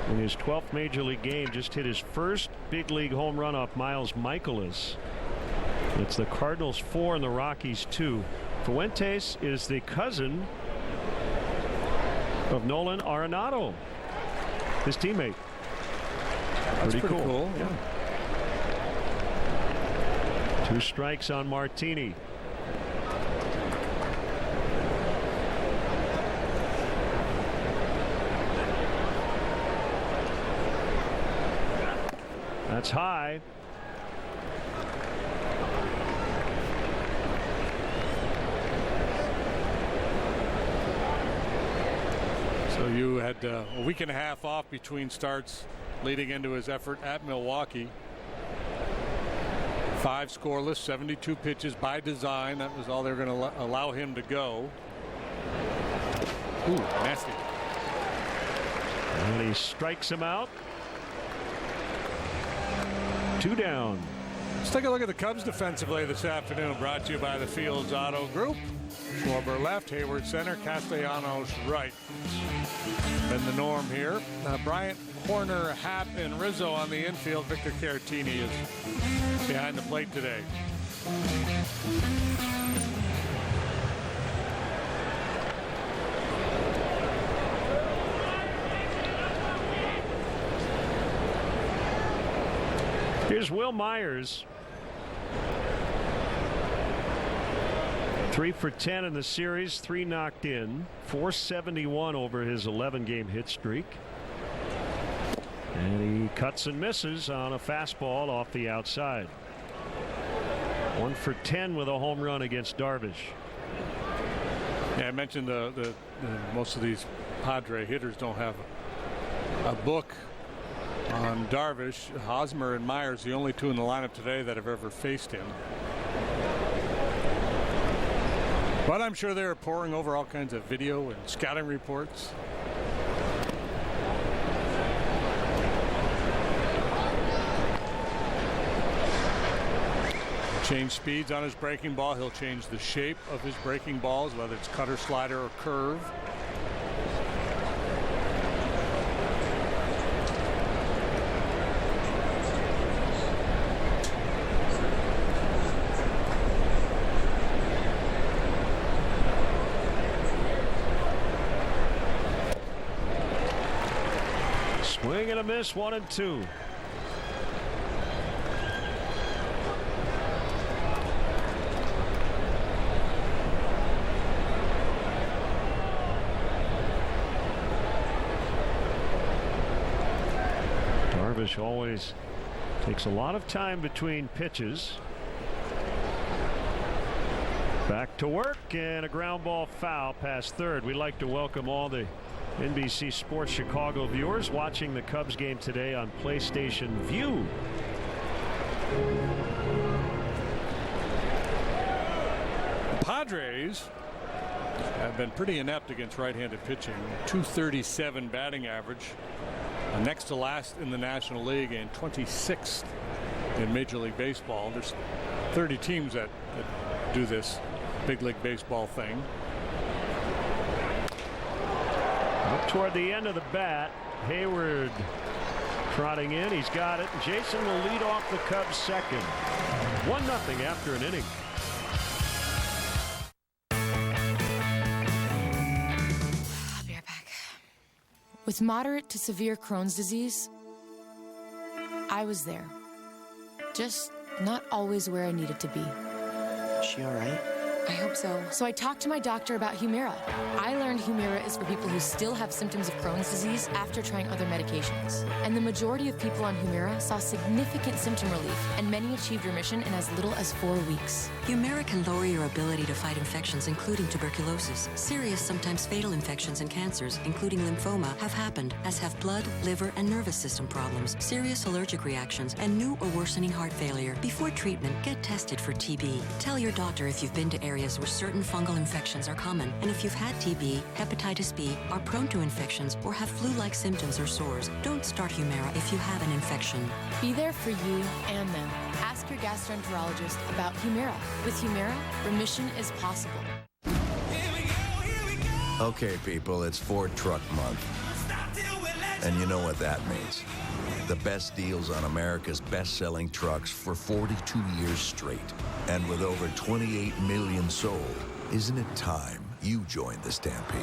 Speaker 16: in his 12th major league game. Just hit his first big league home run off Miles Michaelis. It's the Cardinals 4 and the Rockies 2. Fuentes is the cousin of Nolan Arenado, his teammate.
Speaker 4: That's pretty cool.
Speaker 16: Yeah. 2 strikes on Martini. That's high.
Speaker 4: So you had a week and a half off between starts leading into his effort at Milwaukee. 5 scoreless, 72 pitches by design. That was all they were going to allow him to go. Ooh, nasty.
Speaker 16: And he strikes him out. 2 down.
Speaker 4: Let's take a look at the Cubs defensively this afternoon. Brought to you by the Fields Auto Group. Schwarber left, Hayward center, Castellanos right. Been the norm here. Bryant, Horner, Happ, and Rizzo on the infield. Victor Caratini is behind the plate today.
Speaker 16: Here's Will Myers. 3 for 10 in the series, 3 knocked in, 471 over his 11-game hit streak. And he cuts and misses on a fastball off the outside. 1 for 10 with a home run against Darvish.
Speaker 4: Yeah, I mentioned the most of these Padre hitters don't have a book on Darvish. Hosmer and Myers, the only 2 in the lineup today that have ever faced him. But I'm sure they're poring over all kinds of video and scouting reports. Change speeds on his breaking ball. He'll change the shape of his breaking balls, whether it's cutter, slider, or curve.
Speaker 16: Swing and a miss, 1 and 2. Darvish always takes a lot of time between pitches. Back to work, and a ground ball foul past third. We'd like to welcome all the NBC Sports Chicago viewers watching the Cubs game today on PlayStation View.
Speaker 4: The Padres have been pretty inept against right-handed pitching. .237 batting average, next to last in the National League and 26th in Major League Baseball. There's 30 teams that do this big league baseball thing.
Speaker 16: Up toward the end of the bat, Hayward trotting in. He's got it. Jason will lead off the Cubs second. 1-0 after an inning.
Speaker 9: I'll be right back. With moderate to severe Crohn's disease, I was there. Just not always where I needed to be.
Speaker 18: Is she all right?
Speaker 9: I hope so. So I talked to my doctor about Humira. I learned Humira is for people who still have symptoms of Crohn's disease after trying other medications. And the majority of people on Humira saw significant symptom relief, and many achieved remission in as little as 4 weeks.
Speaker 10: Humira can lower your ability to fight infections, including tuberculosis. Serious, sometimes fatal infections and cancers, including lymphoma, have happened, as have blood, liver, and nervous system problems, serious allergic reactions, and new or worsening heart failure. Before treatment, get tested for TB. Tell your doctor if you've been to areas where certain fungal infections are common, and if you've had TB, hepatitis B, are prone to infections, or have flu-like symptoms or sores. Don't start Humira if you have an infection.
Speaker 9: Be there for you and them. Ask your gastroenterologist about Humira. With Humira, remission is possible.
Speaker 19: Okay, people, it's Ford Truck Month.
Speaker 3: And you know what that means. The best deals on America's best-selling trucks for 42 years straight. And with over 28 million sold, isn't it time you joined the stampede?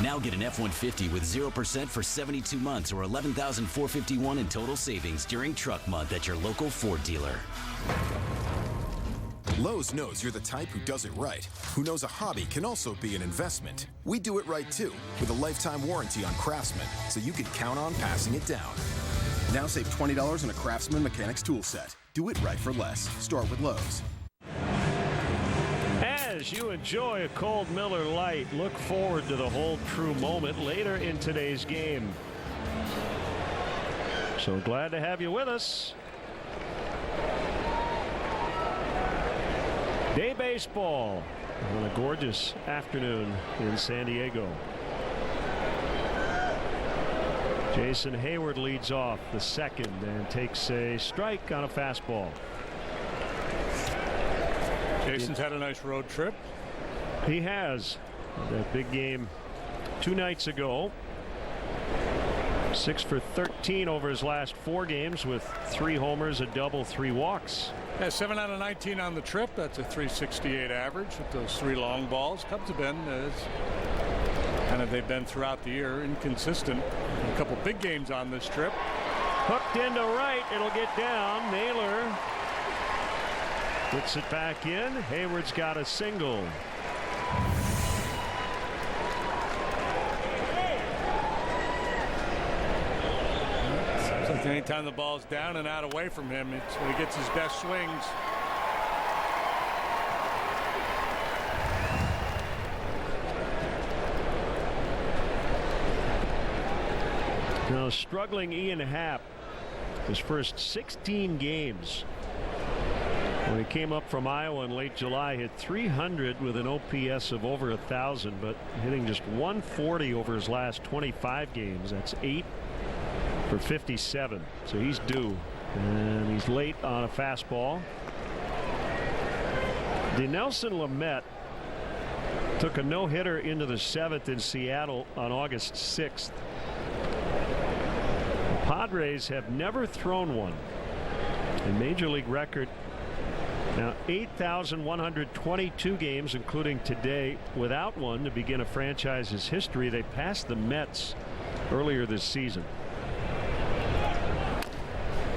Speaker 6: Now get an F-150 with 0% for 72 months or $11,451 in total savings during Truck Month at your local Ford dealer.
Speaker 11: Lowe's knows you're the type who does it right, who knows a hobby can also be an investment. We do it right too, with a lifetime warranty on Craftsman, so you can count on passing it down. Now save $20 on a Craftsman Mechanics tool set. Do it right for less. Start with Lowe's.
Speaker 16: As you enjoy a cold Miller Lite, look forward to the Hold True moment later in today's game. So glad to have you with us. Day baseball on a gorgeous afternoon in San Diego. Jason Hayward leads off the second and takes a strike on a fastball.
Speaker 4: Jason's had a nice road trip.
Speaker 16: He has. That big game 2 nights ago. 6 for 13 over his last 4 games with 3 homers, a double, 3 walks.
Speaker 4: Yeah, 7 out of 19 on the trip. That's a .368 average with those 3 long balls. Cubs have been they've been throughout the year inconsistent. A couple big games on this trip.
Speaker 16: Hooked into right. It'll get down. Naylor puts it back in. Hayward's got a single.
Speaker 4: Seems like anytime the ball's down and out away from him, it's when he gets his best swings.
Speaker 16: Now struggling Ian Happ, his first 16 games. When he came up from Iowa in late July, hit .300 with an OPS of over 1,000, but hitting just .140 over his last 25 games. That's 8 for 57. So he's due, and he's late on a fastball. Dinelson Lamet took a no-hitter into the 7th in Seattle on August 6th. The Padres have never thrown one. A major league record. Now 8,122 games, including today, without one to begin a franchise's history. They passed the Mets earlier this season.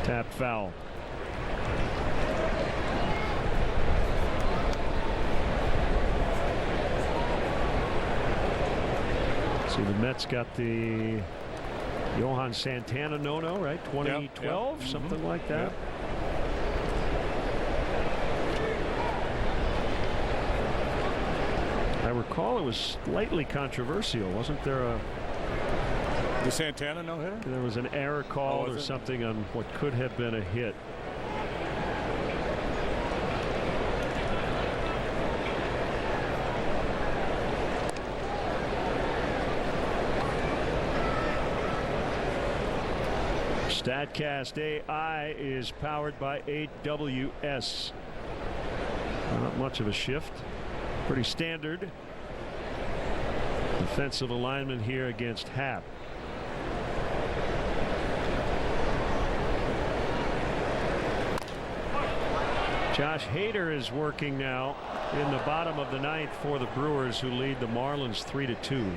Speaker 16: Tapped foul. See, the Mets got the Johan Santana no-no, right? 2012,
Speaker 4: yep.
Speaker 16: Something like that.
Speaker 4: Yep.
Speaker 16: I recall it was slightly controversial. Wasn't there
Speaker 4: the Santana no-hitter?
Speaker 16: There was an error called or something on what could have been a hit. StatCast AI is powered by AWS. Not much of a shift. Pretty standard defensive alignment here against Happ. Josh Hader is working now in the bottom of the 9th for the Brewers, who lead the Marlins 3-2.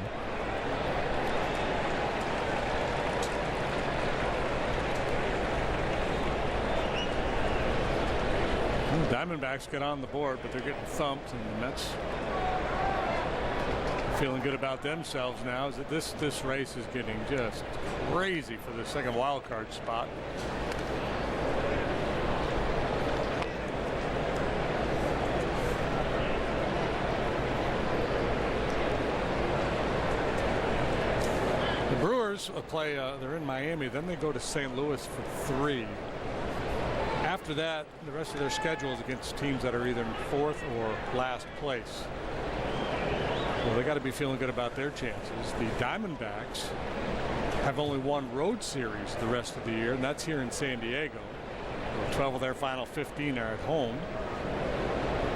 Speaker 4: Diamondbacks get on the board, but they're getting thumped, and the Mets feeling good about themselves now. Is that this race is getting just crazy for the second wild card spot. The Brewers play. They're in Miami, then they go to St. Louis for 3. After that, the rest of their schedule is against teams that are either in 4th or last place. Well, they got to be feeling good about their chances. The Diamondbacks have only one road series the rest of the year, and that's here in San Diego. 12 of their final 15 are at home.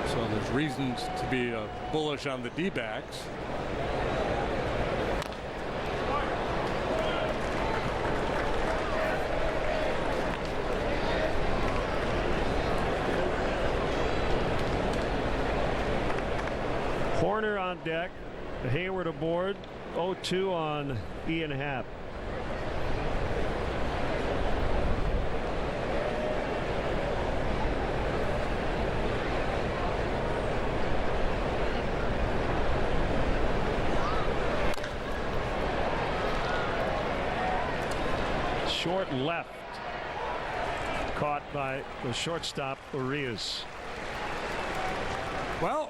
Speaker 4: So there's reasons to be bullish on the D-backs.
Speaker 16: Corner on deck. Hayward aboard. 0-2 on Ian Happ. Short left. Caught by the shortstop, Urias.
Speaker 4: Well,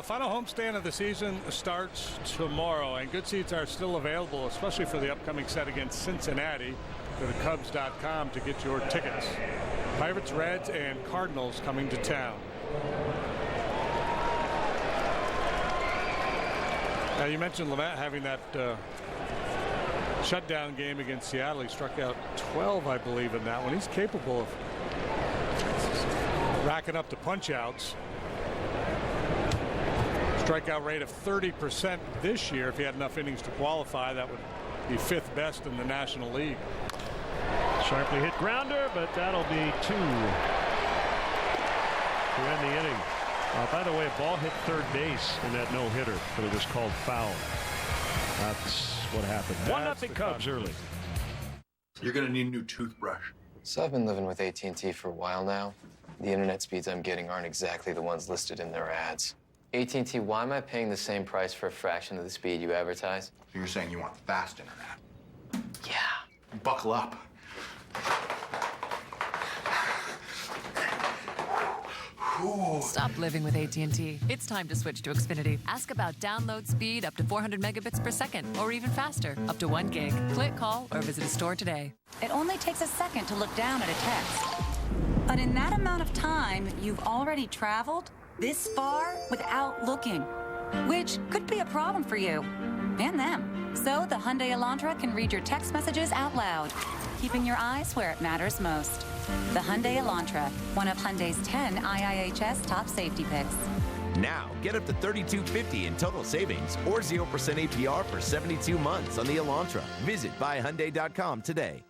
Speaker 4: final homestand of the season starts tomorrow, and good seats are still available, especially for the upcoming set against Cincinnati. Go to Cubs.com to get your tickets. Pirates, Reds, and Cardinals coming to town. Now, you mentioned Lamet having that shutdown game against Seattle. He struck out 12, I believe, in that one. He's capable of racking up the punch-outs. Strikeout rate of 30% this year. If he had enough innings to qualify, that would be 5th best in the National League.
Speaker 16: Sharply hit grounder, but that'll be 2 to end the inning. By the way, a ball hit third base in that no-hitter, but it was called foul. That's what happened. 1-0 Cubs early.
Speaker 13: You're going to need a new toothbrush.
Speaker 17: So I've been living with AT&T for a while now. The internet speeds I'm getting aren't exactly the ones listed in their ads. AT&T, why am I paying the same price for a fraction of the speed you advertise?
Speaker 13: So you're saying you want fast internet? Yeah. Buckle up.
Speaker 7: Stop living with AT&T. It's time to switch to Xfinity. Ask about download speed up to 400 megabits per second, or even faster, up to 1 gig. Click, call, or visit a store today.
Speaker 22: It only takes a second to look down at a text. But in that amount of time, you've already traveled this far without looking, which could be a problem for you and them. So the Hyundai Elantra can read your text messages out loud, keeping your eyes where it matters most. The Hyundai Elantra, one of Hyundai's 10 IIHS top safety picks.
Speaker 24: Now, get up to $3,250 in total savings or 0% APR for 72 months on the Elantra. Visit buyhyundai.com today.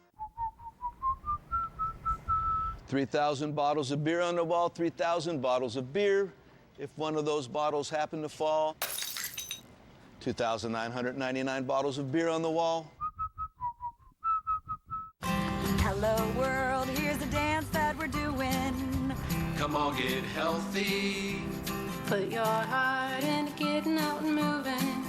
Speaker 25: 3,000 bottles of beer on the wall, 3,000 bottles of beer. If one of those bottles happened to fall, 2,999 bottles of beer on the wall.
Speaker 22: Hello world, here's a dance that we're doing.
Speaker 15: Come on, get healthy.
Speaker 22: Put your heart into getting out and moving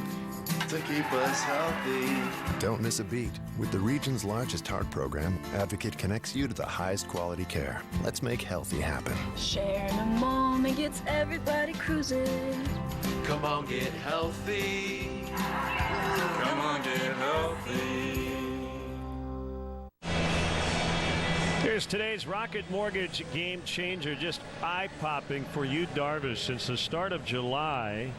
Speaker 25: to keep us healthy.
Speaker 11: Don't miss a beat. With the region's largest heart program, Advocate connects you to the highest quality care. Let's make healthy happen.
Speaker 26: Sharing a moment gets everybody cruising.
Speaker 15: Come on, get healthy. Come on, get healthy.
Speaker 16: Here's today's Rocket Mortgage game changer, just eye-popping for Yu Darvish. Since the start of July,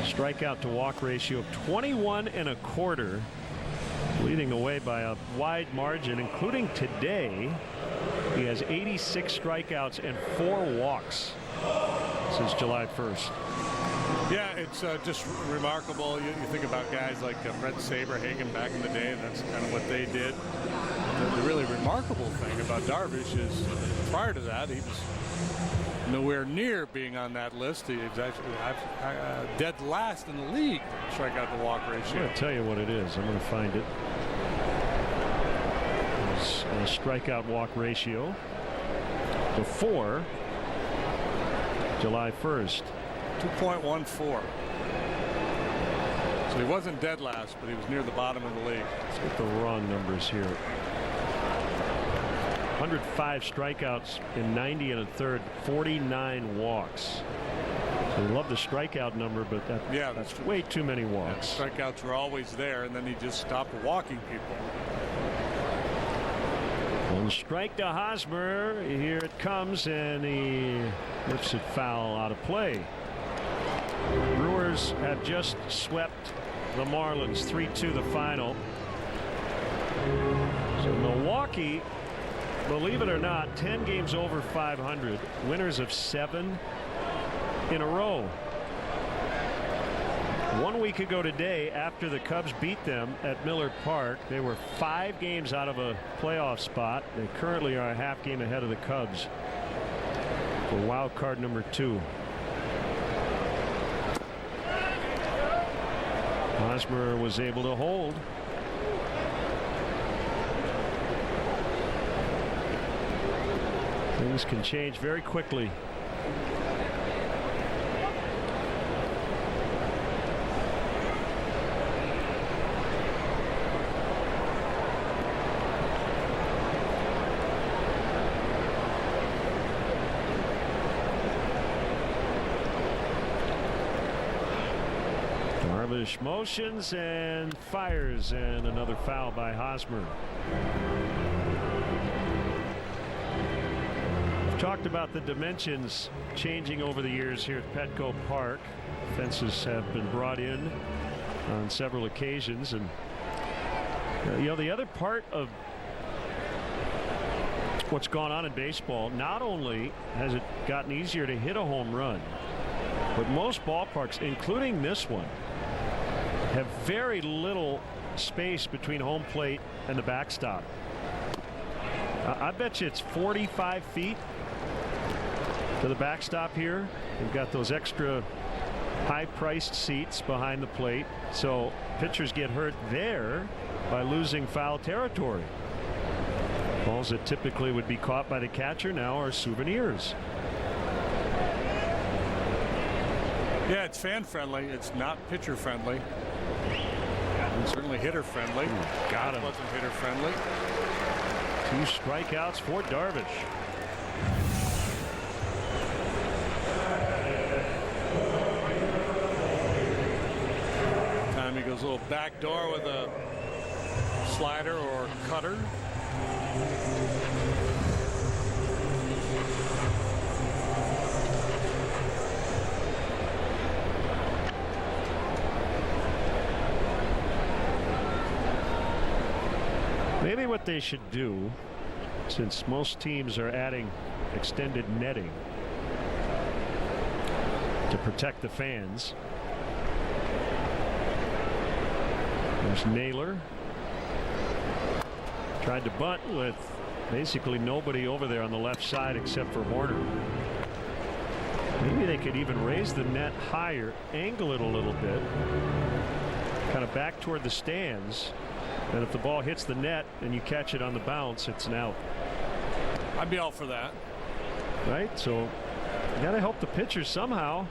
Speaker 16: strikeout to walk ratio of 21.25, leading away by a wide margin, including today. He has 86 strikeouts and 4 walks since July 1st.
Speaker 4: Yeah, it's just remarkable. You think about guys like Brett Saberhagen back in the day, and that's kind of what they did. The really remarkable thing about Darvish is prior to that, he was nowhere near being on that list. He was actually dead last in the league strikeout to walk ratio.
Speaker 16: I'm going to tell you what it is. I'm going to find it. It's a strikeout walk ratio before July 1st.
Speaker 4: 2.14. So he wasn't dead last, but he was near the bottom of the league.
Speaker 16: Let's get the raw numbers here. 105 strikeouts in 90 1/3, 49 walks. So we love the strikeout number, but that's way too many walks.
Speaker 4: Yeah, strikeouts were always there, and then he just stopped walking people.
Speaker 16: And strike to Hosmer. Here it comes, and he lifts it foul out of play. Brewers have just swept the Marlins 3-2 the final. So Milwaukee, believe it or not, 10 games over 500, winners of 7 in a row. 1 week ago today, after the Cubs beat them at Miller Park, they were 5 games out of a playoff spot. They currently are a half game ahead of the Cubs for wild card number 2. Hosmer was able to hold. Things can change very quickly. Darvish motions and fires, and another foul by Hosmer. We've talked about the dimensions changing over the years here at Petco Park. Fences have been brought in on several occasions, and the other part of what's gone on in baseball, not only has it gotten easier to hit a home run, but most ballparks, including this one, have very little space between home plate and the backstop. I bet you it's 45 feet to the backstop here. We've got those extra high-priced seats behind the plate, so pitchers get hurt there by losing foul territory. Balls that typically would be caught by the catcher now are souvenirs.
Speaker 4: Yeah, it's fan-friendly. It's not pitcher-friendly. And certainly hitter-friendly.
Speaker 16: Got him.
Speaker 4: Wasn't hitter-friendly.
Speaker 16: 2 strikeouts for Darvish.
Speaker 4: Time he goes a little back door with a slider or cutter.
Speaker 16: Maybe what they should do, since most teams are adding extended netting to protect the fans. There's Naylor. Tried to bunt with basically nobody over there on the left side except for Horner. Maybe they could even raise the net higher, angle it a little bit, kind of back toward the stands. And if the ball hits the net and you catch it on the bounce, it's an out.
Speaker 4: I'd be all for that.
Speaker 16: Right? So you got to help the pitcher somehow.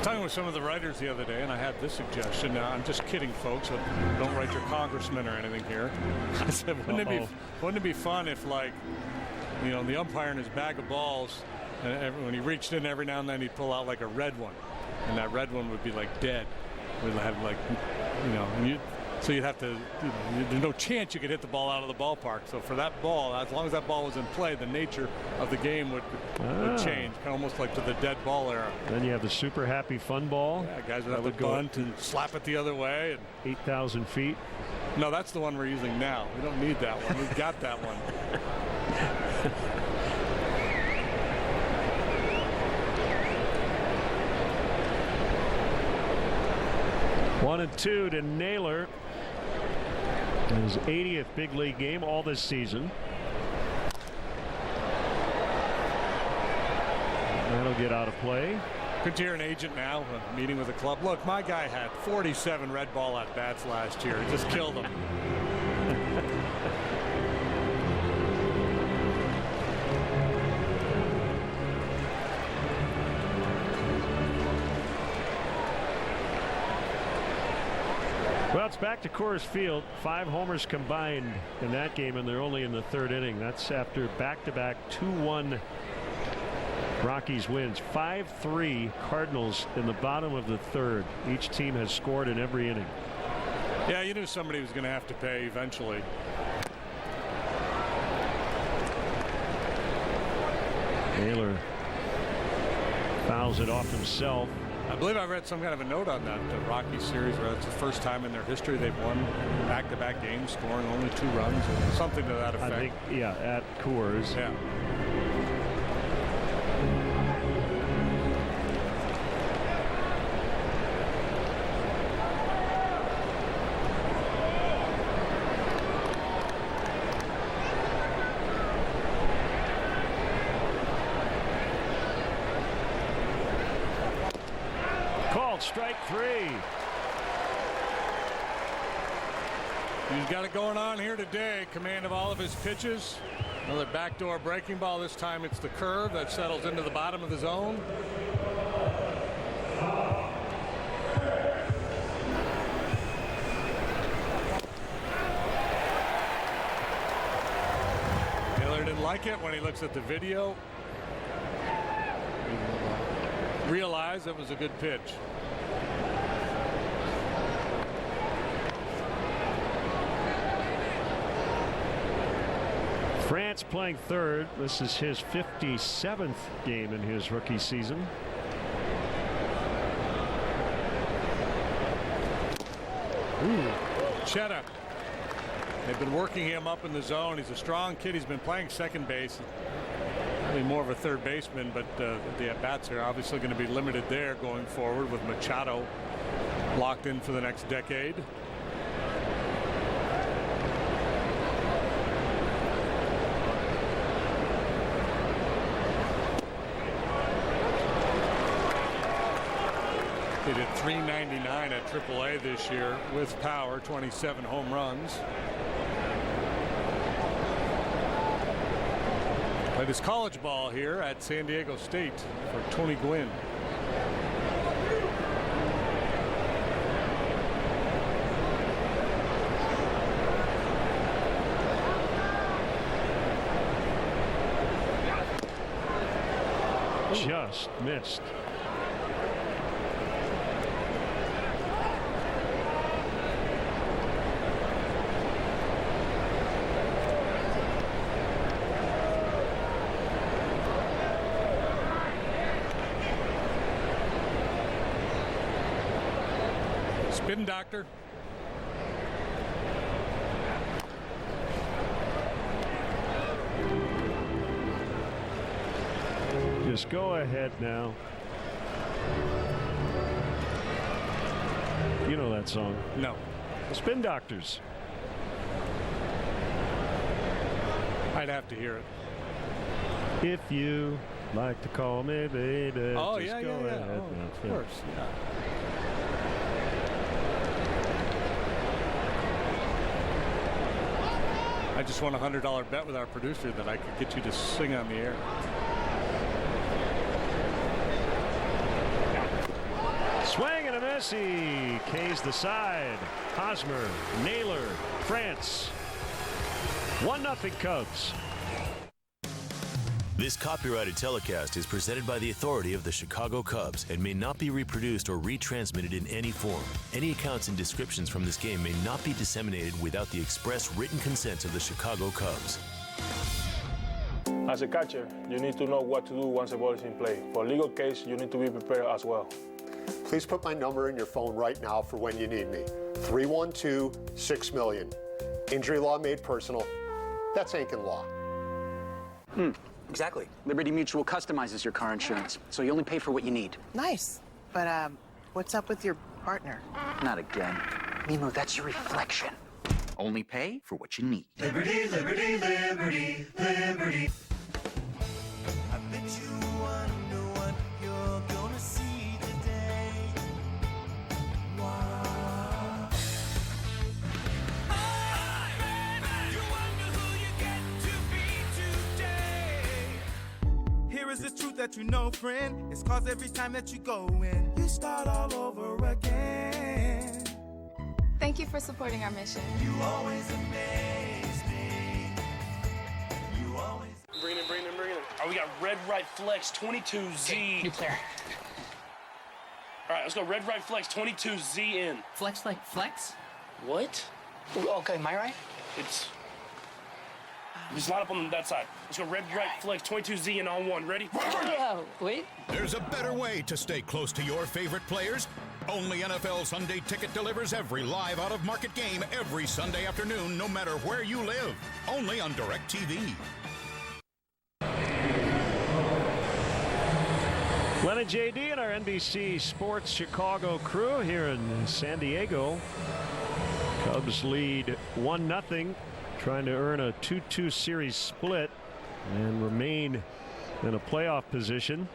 Speaker 4: Talking with some of the writers the other day, and I had this suggestion. Now, I'm just kidding, folks. So don't write your congressman or anything here. I said, wouldn't it be fun if, like, you know, the umpire in his bag of balls, and when he reached in every now and then, he'd pull out like a red one, and that red one would be like dead. We'd have like, you know, so you'd have to. There's no chance you could hit the ball out of the ballpark. So for that ball, as long as that ball was in play, the nature of the game would change, kind of almost like to the dead ball era.
Speaker 16: Then you have the super happy fun ball.
Speaker 4: Yeah, guys would have to bunt and slap it the other way. And
Speaker 16: 8,000 feet.
Speaker 4: No, that's the one we're using now. We don't need that one. We've got that one.
Speaker 16: 1-2 to Naylor. His 80th big league game all this season. That'll get out of play.
Speaker 4: Good to hear an agent now meeting with the club. Look, my guy had 47 red ball at bats last year. He just killed them.
Speaker 16: Well, it's back to Coors Field. 5 homers combined in that game, and they're only in the 3rd inning. That's after back-to-back 2-1 Rockies wins. 5-3 Cardinals in the bottom of the 3rd. Each team has scored in every inning.
Speaker 4: Yeah, you knew somebody was going to have to pay eventually.
Speaker 16: Naylor fouls it off himself.
Speaker 4: I believe I read some kind of a note on that Rockies series where it's the first time in their history they've won back-to-back games, scoring only 2 runs, or something to that effect.
Speaker 16: I think, yeah, at Coors.
Speaker 4: Yeah.
Speaker 16: called strike 3.
Speaker 4: He's got it going on here today. Command of all of his pitches. Another backdoor breaking ball. This time it's the curve that settles into the bottom of the zone. Taylor didn't like it when he looks at the video. Realized it was a good pitch.
Speaker 16: France playing third. This is his 57th game in his rookie season.
Speaker 4: Ooh. Chetta. They've been working him up in the zone. He's a strong kid. He's been playing second base. Probably more of a third baseman, but the at-bats are obviously going to be limited there going forward with Machado locked in for the next decade. He did .399 at AAA this year with power, 27 home runs. Played his college ball here at San Diego State for Tony Gwynn.
Speaker 16: Just missed.
Speaker 4: Spin doctor.
Speaker 16: Just go ahead now. You know that song?
Speaker 4: No.
Speaker 16: The Spin Doctors.
Speaker 4: I'd have to hear it.
Speaker 16: If you like to call me baby.
Speaker 4: Oh,
Speaker 16: just
Speaker 4: yeah,
Speaker 16: go
Speaker 4: yeah.
Speaker 16: ahead
Speaker 4: Oh,
Speaker 16: now.
Speaker 4: of course, yeah. I just won a $100 bet with our producer that I could get you to sing on the air.
Speaker 16: Swing and a miss. He K's the side. Hosmer, Naylor, France. 1-0 Cubs.
Speaker 20: This copyrighted telecast is presented by the authority of the Chicago Cubs and may not be reproduced or retransmitted in any form. Any accounts and descriptions from this game may not be disseminated without the express written consent of the Chicago Cubs.
Speaker 1: As a catcher, you need to know what to do once the ball is in play. For a legal case, you need to be prepared as well.
Speaker 2: Please put my number in your phone right now for when you need me. 312-6-million. Injury law made personal. That's Incan law.
Speaker 13: Exactly. Liberty Mutual customizes your car insurance, so you only pay for what you need.
Speaker 18: Nice. But, what's up with your partner?
Speaker 13: Not again. Mimo, that's your reflection. Only pay for what you need.
Speaker 15: Liberty, liberty, liberty, liberty. I bet you wonder what you're gonna see today. Wow. You wonder who you get to be today. Here is the truth that you know, friend. It's 'cause every time that you go in, you start all over again.
Speaker 5: Thank you for supporting our mission.
Speaker 15: You always amaze me. You always.
Speaker 14: Bring it, bring it, bring it. All right, we got Red Right Flex 22Z.
Speaker 21: New player.
Speaker 14: All right, let's go Red Right Flex 22Z in.
Speaker 21: Flex like flex?
Speaker 14: What?
Speaker 21: Okay, am I right?
Speaker 14: It's. Just line up on that side. Let's go Red Right Flex 22Z in on one. Ready?
Speaker 21: Oh, wait.
Speaker 23: There's a better way to stay close to your favorite players. Only NFL Sunday Ticket delivers every live out-of-market game every Sunday afternoon, no matter where you live. Only on DirecTV.
Speaker 16: Glenn and JD and our NBC Sports Chicago crew here in San Diego. Cubs lead 1-0, trying to earn a 2-2 series split and remain in a playoff position.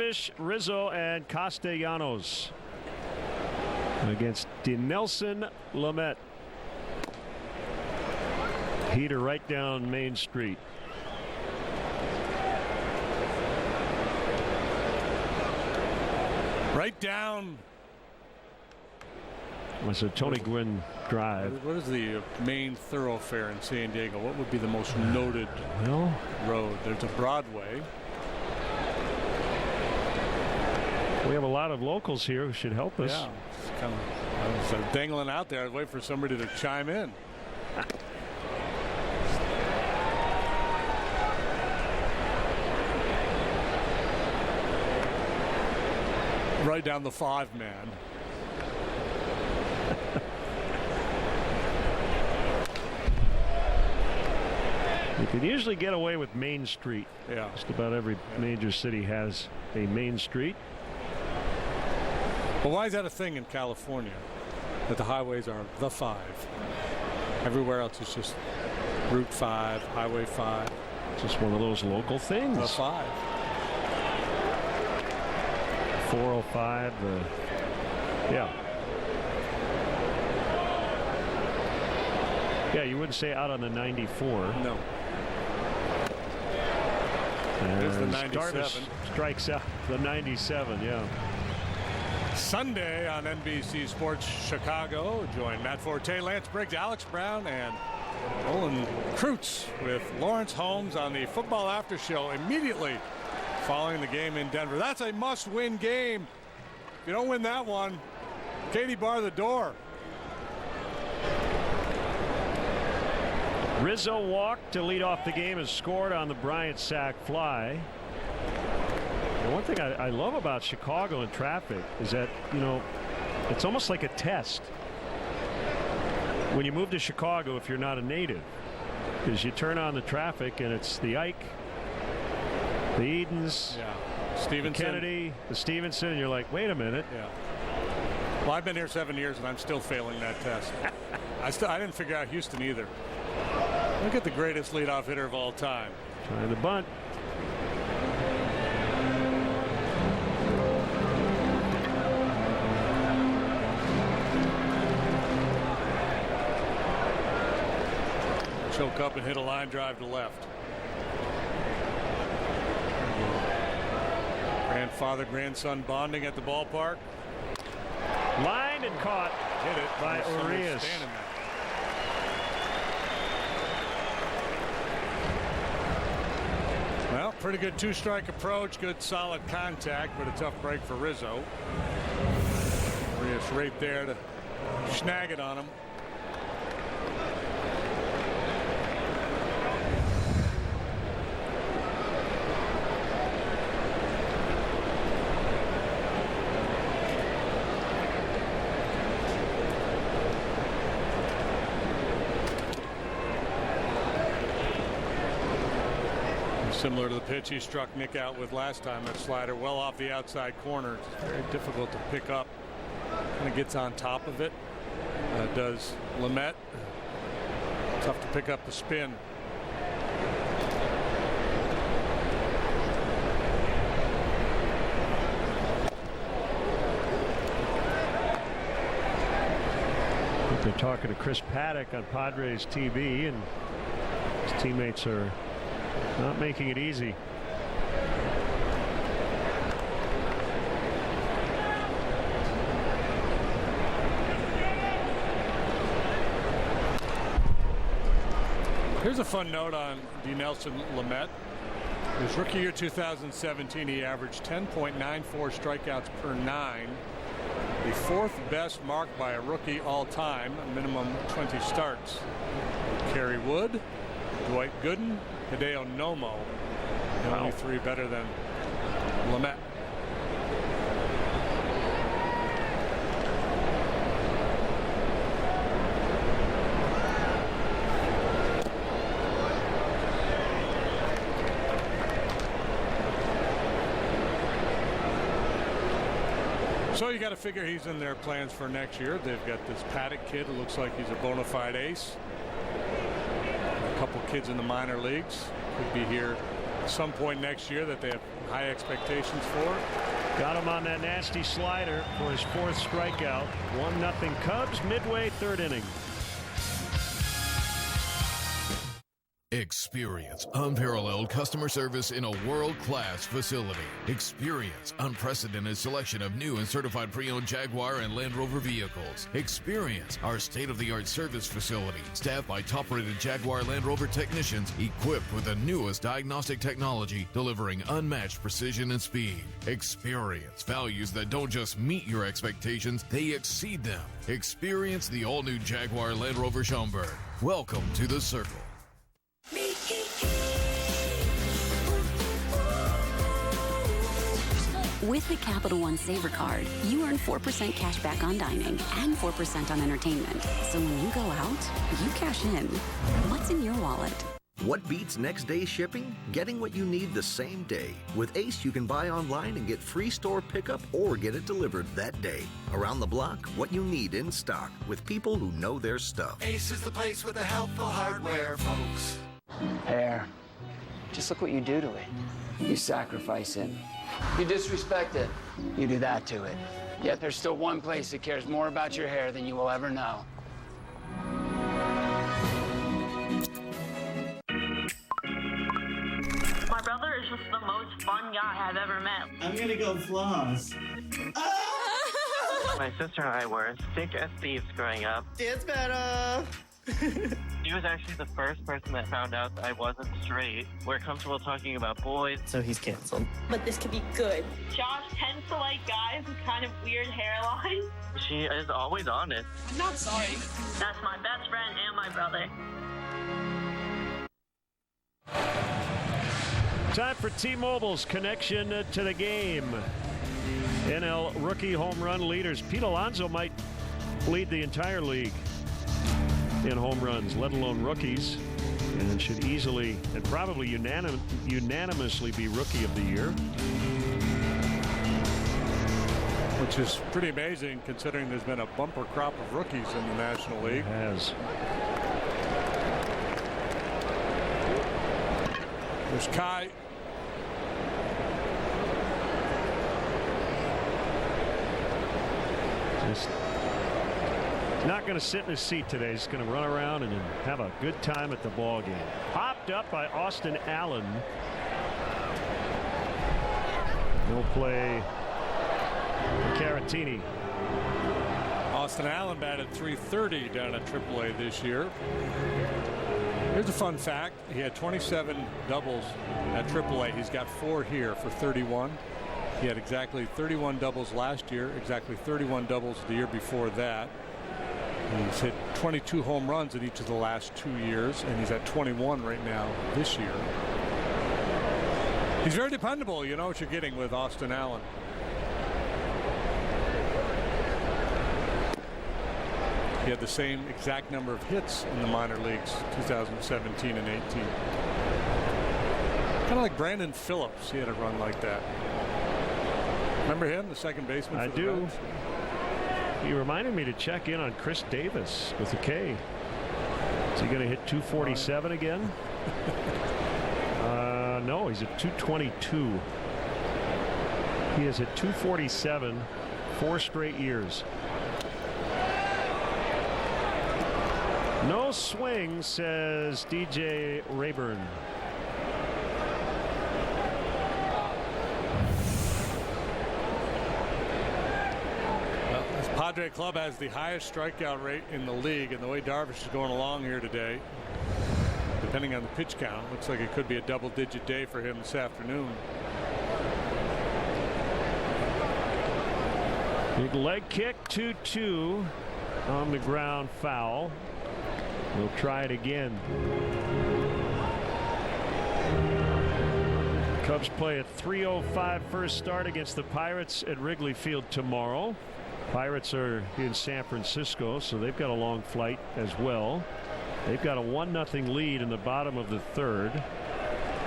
Speaker 16: Darvish, Rizzo, and Castellanos against Dinelson Lamet. Heater right down Main Street.
Speaker 4: Right down.
Speaker 16: What's a Tony Gwynn Drive?
Speaker 4: What is the main thoroughfare in San Diego? What would be the most noted road? There's a Broadway.
Speaker 16: We have a lot of locals here who should help us.
Speaker 4: Yeah, it's kind of, I was dangling out there. I was waiting for somebody to chime in. Right down the 5-man.
Speaker 16: You can usually get away with Main Street.
Speaker 4: Yeah.
Speaker 16: Just about every major city has a Main Street.
Speaker 4: But why is that a thing in California? That the highways are the 5. Everywhere else is just Route 5, Highway 5.
Speaker 16: Just one of those local things.
Speaker 4: The 5.
Speaker 16: 405. Yeah. Yeah, you wouldn't say out on the 94.
Speaker 4: No. There's the 97.
Speaker 16: Darvish strikes out the 97, yeah.
Speaker 4: Sunday on NBC Sports Chicago. Join Matt Forte, Lance Briggs, Alex Brown, and Olin Kreutz with Lawrence Holmes on the Football After Show immediately following the game in Denver. That's a must-win game. If you don't win that one, Katie bar the door.
Speaker 16: Rizzo walked to lead off the game and scored on the Bryant sac fly. And one thing I love about Chicago and traffic is that, you know, it's almost like a test when you move to Chicago if you're not a native, because you turn on the traffic and it's the Ike, the Edens,
Speaker 4: Stevenson,
Speaker 16: the Kennedy, the Stevenson, and you're like, wait a minute.
Speaker 4: Yeah. Well, I've been here 7 years and I'm still failing that test. I didn't figure out Houston either. Look at the greatest leadoff hitter of all time.
Speaker 16: Trying to bunt.
Speaker 4: Choke up and hit a line drive to left. Grandfather, grandson bonding at the ballpark.
Speaker 16: Lined and caught.
Speaker 4: Hit it
Speaker 16: by Urias.
Speaker 4: Well, pretty good two-strike approach, good solid contact, but a tough break for Rizzo. Urias right there to snag it on him. Similar to the pitch he struck Nick out with last time, that slider well off the outside corner. It's very difficult to pick up. Kind of gets on top of it. Does Lamet. Tough to pick up the spin.
Speaker 16: They're talking to Chris Paddock on Padres TV, and his teammates are not making it easy.
Speaker 4: Here's a fun note on Dinelson Lamet. His rookie year 2017, he averaged 10.94 strikeouts per 9. The 4th best mark by a rookie all time, a minimum 20 starts. Kerry Wood, Dwight Gooden, Hideo Nomo, the only 3 better than Lamet. So you got to figure he's in their plans for next year. They've got this Paddock kid who looks like he's a bona fide ace. A couple kids in the minor leagues could be here some point next year that they have high expectations for.
Speaker 16: Got him on that nasty slider for his 4th strikeout. 1-0 Cubs midway 3rd inning.
Speaker 3: Experience unparalleled customer service in a world-class facility. Experience unprecedented selection of new and certified pre-owned Jaguar and Land Rover vehicles. Experience our state-of-the-art service facility, staffed by top-rated Jaguar Land Rover technicians equipped with the newest diagnostic technology, delivering unmatched precision and speed. Experience values that don't just meet your expectations, they exceed them. Experience the all-new Jaguar Land Rover Schaumburg. Welcome to the Circle.
Speaker 8: With the Capital One Saver Card, you earn 4% cash back on dining and 4% on entertainment. So when you go out, you cash in. What's in your wallet?
Speaker 9: What beats next day shipping? Getting what you need the same day. With Ace, you can buy online and get free store pickup or get it delivered that day. Around the block, what you need in stock with people who know their stuff.
Speaker 10: Ace is the place with the helpful hardware, folks.
Speaker 21: Hair. Just look what you do to it. You sacrifice it. You disrespect it. You do that to it. Yet there's still one place that cares more about your hair than you will ever know.
Speaker 12: My brother is just the most fun guy I've ever met.
Speaker 19: I'm gonna go floss.
Speaker 27: My sister and I were sick as thieves growing up.
Speaker 19: It's better.
Speaker 27: She was actually the first person that found out that I wasn't straight. We're comfortable talking about boys.
Speaker 19: So he's canceled.
Speaker 12: But this could be good. Josh tends to like guys with kind of weird hairlines.
Speaker 27: She is always honest.
Speaker 12: I'm not sorry. That's my best friend and my brother.
Speaker 16: Time for T-Mobile's connection to the game. NL rookie home run leaders. Pete Alonso might lead the entire league in home runs, let alone rookies, and should easily and probably unanimously be Rookie of the Year.
Speaker 4: Which is pretty amazing considering there's been a bumper crop of rookies in the National League.
Speaker 16: It has.
Speaker 4: There's Kai.
Speaker 16: Just not going to sit in his seat today. He's going to run around and have a good time at the ball game. Popped up by Austin Allen. He'll play Caratini.
Speaker 4: Austin Allen batted .330 down at AAA this year. Here's a fun fact. He had 27 doubles at AAA. He's got 4 here for 31. He had exactly 31 doubles last year, exactly 31 doubles the year before that. He's hit 22 home runs in each of the last 2 years, and he's at 21 right now this year. He's very dependable. You know what you're getting with Austin Allen. He had the same exact number of hits in the minor leagues, 2017 and 18. Kind of like Brandon Phillips. He had a run like that. Remember him, the second baseman?
Speaker 16: I do.
Speaker 4: Reds?
Speaker 16: He reminded me to check in on Chris Davis with a K. Is he going to hit 247 again? No, he's at 222. He has hit 247 4 straight years. No swing, says DJ Rayburn.
Speaker 4: This Padre club has the highest strikeout rate in the league, and the way Darvish is going along here today, depending on the pitch count, looks like it could be a double-digit day for him this afternoon.
Speaker 16: Big leg kick, 2-2 on the ground, foul. We'll try it again. Cubs play a 3:05 first start against the Pirates at Wrigley Field tomorrow. Pirates are in San Francisco, so they've got a long flight as well. They've got a 1-0 lead in the bottom of the 3rd.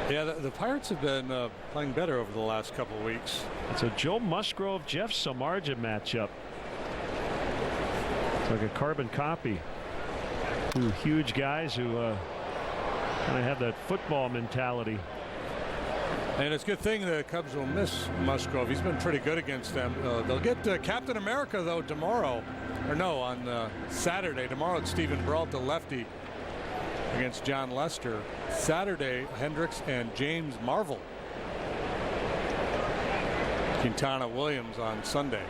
Speaker 4: Yeah, the Pirates have been playing better over the last couple of weeks.
Speaker 16: It's a Joe Musgrove, Jeff Samardzija matchup. It's like a carbon copy. 2 huge guys who kind of have that football mentality.
Speaker 4: And it's a good thing the Cubs will miss Musgrove. He's been pretty good against them. They'll get Captain America, though, tomorrow. Or no, on Saturday. Tomorrow it's Stephen Brault, the lefty, against John Lester. Saturday, Hendricks and James Marvel. Quintana Williams on Sunday.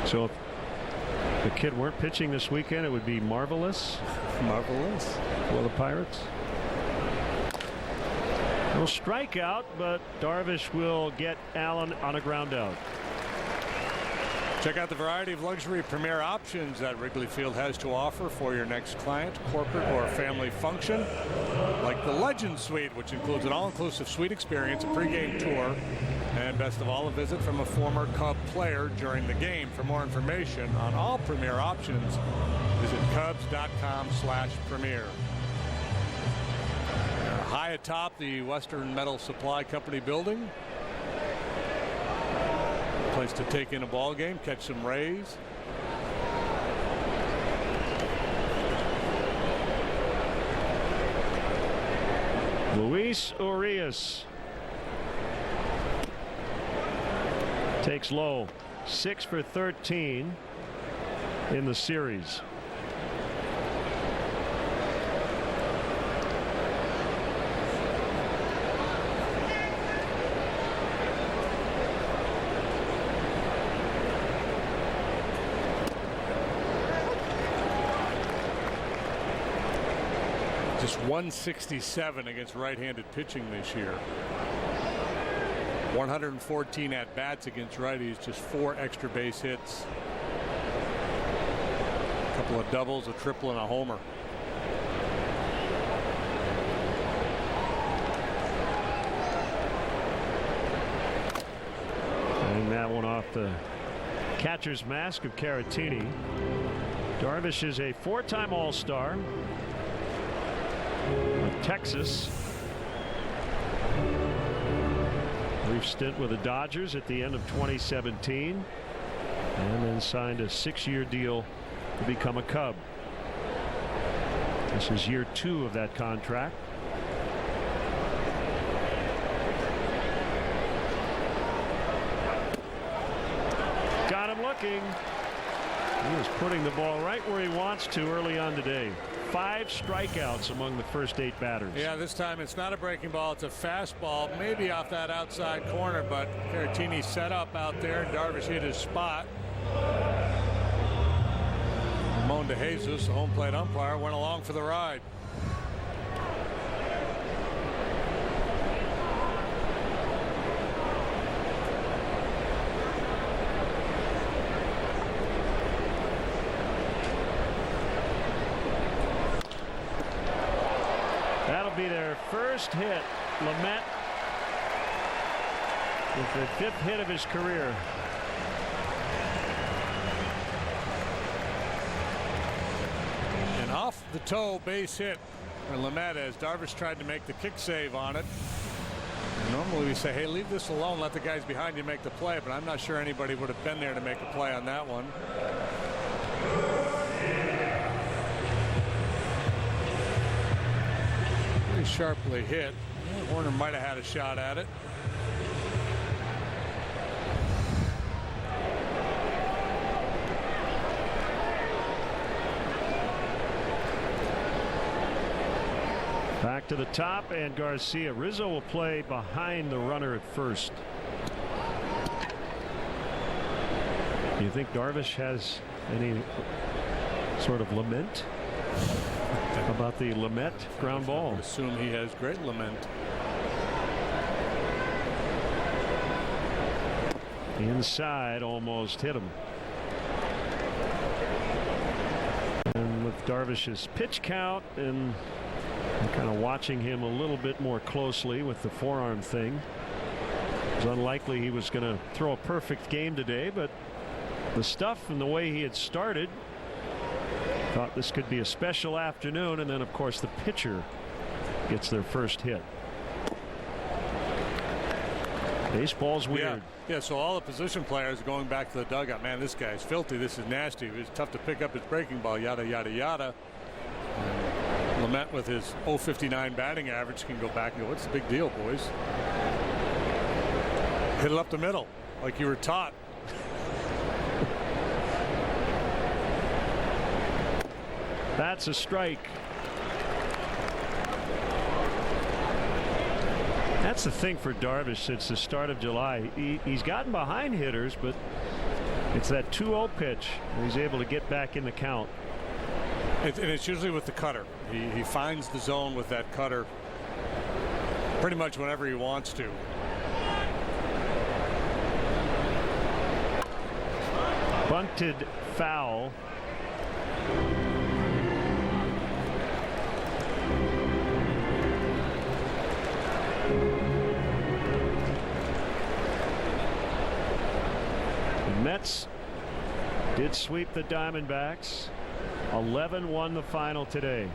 Speaker 6: So if the kid weren't pitching this weekend, it would be marvelous.
Speaker 4: Marvelous
Speaker 6: for the Pirates. No strikeout, but Darvish will get Allen on a ground out.
Speaker 4: Check out the variety of luxury premier options that Wrigley Field has to offer for your next client, corporate, or family function. Like the Legend Suite, which includes an all-inclusive suite experience, a pregame tour, and best of all, a visit from a former Cub player during the game. For more information on all premier options, visit Cubs.com/premier. High atop the Western Metal Supply Company building. Place to take in a ball game, catch some rays.
Speaker 6: Luis Urias takes low, 6 for 13 in the series.
Speaker 4: Just 167 against right-handed pitching this year. 114 at-bats against righties, just 4 extra base hits. A couple of doubles, a triple, and a homer.
Speaker 6: And that one off the catcher's mask of Caratini. Darvish is a 4-time All-Star. Texas. Brief stint with the Dodgers at the end of 2017, and then signed a 6-year deal to become a Cub. This is year 2 of that contract. Got him looking. He was putting the ball right where he wants to early on today. 5 strikeouts among the first 8 batters.
Speaker 4: Yeah, this time it's not a breaking ball, it's a fastball, maybe off that outside corner, but Caratini set up out there and Darvish hit his spot. Ramon De Jesus, the home plate umpire, went along for the ride.
Speaker 6: Be their first hit. Lamet with the 5th hit of his career.
Speaker 4: An off the toe base hit for Lamet as Darvish tried to make the kick save on it. And normally we say, hey, leave this alone, let the guys behind you make the play, but I'm not sure anybody would have been there to make a play on that one. Sharply hit. Warner might have had a shot at it.
Speaker 6: Back to the top, and Garcia. Rizzo will play behind the runner at first. Do you think Darvish has any sort of lament about the Lamet ground ball?
Speaker 4: I would assume he has great lament.
Speaker 6: Inside, almost hit him. And with Darvish's pitch count and kind of watching him a little bit more closely with the forearm thing, it's unlikely he was going to throw a perfect game today, but the stuff and the way he had started, thought this could be a special afternoon, and then of course the pitcher gets their first hit. Baseball's weird.
Speaker 4: Yeah, so all the position players going back to the dugout. Man, this guy's filthy. This is nasty. It was tough to pick up his breaking ball. Yada, yada, yada. Lamet with his .059 batting average can go back and go, what's the big deal, boys? Hit it up the middle like you were taught.
Speaker 6: That's a strike. That's the thing for Darvish since the start of July. He's gotten behind hitters, but it's that 2-0 pitch where he's able to get back in the count.
Speaker 4: And it's usually with the cutter. He finds the zone with that cutter pretty much whenever he wants to.
Speaker 6: Bunted foul. The Mets did sweep the Diamondbacks. 11 won the final today.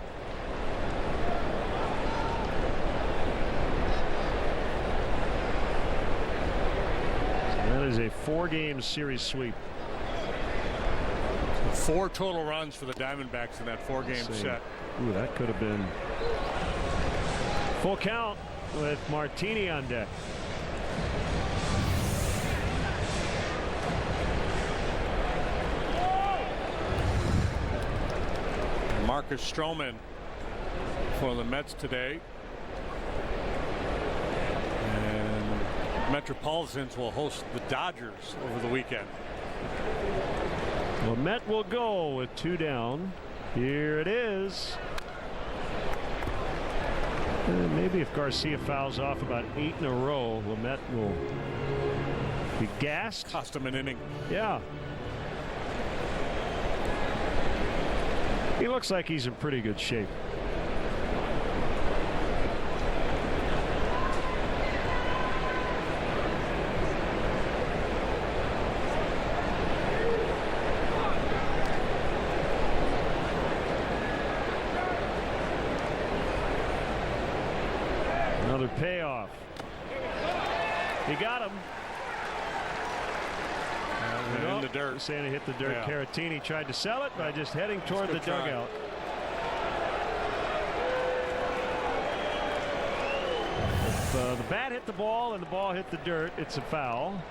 Speaker 6: So that is a 4-game series sweep.
Speaker 4: 4 total runs for the Diamondbacks in that 4-game set.
Speaker 6: Ooh, that could have been full count with Martini on deck.
Speaker 4: Marcus Stroman for the Mets today. And Metropolitans will host the Dodgers over the weekend.
Speaker 6: Lamet will go with 2 down. Here it is. And maybe if Garcia fouls off about 8 in a row, Lamet will be gassed.
Speaker 4: Cost him an inning.
Speaker 6: Yeah. He looks like he's in pretty good shape. Another payoff. He got him.
Speaker 4: In the dirt.
Speaker 6: Santa hit the dirt.
Speaker 4: Yeah.
Speaker 6: Caratini tried to sell it by just heading toward the dugout. If the bat hit the ball and the ball hit the dirt, it's a foul.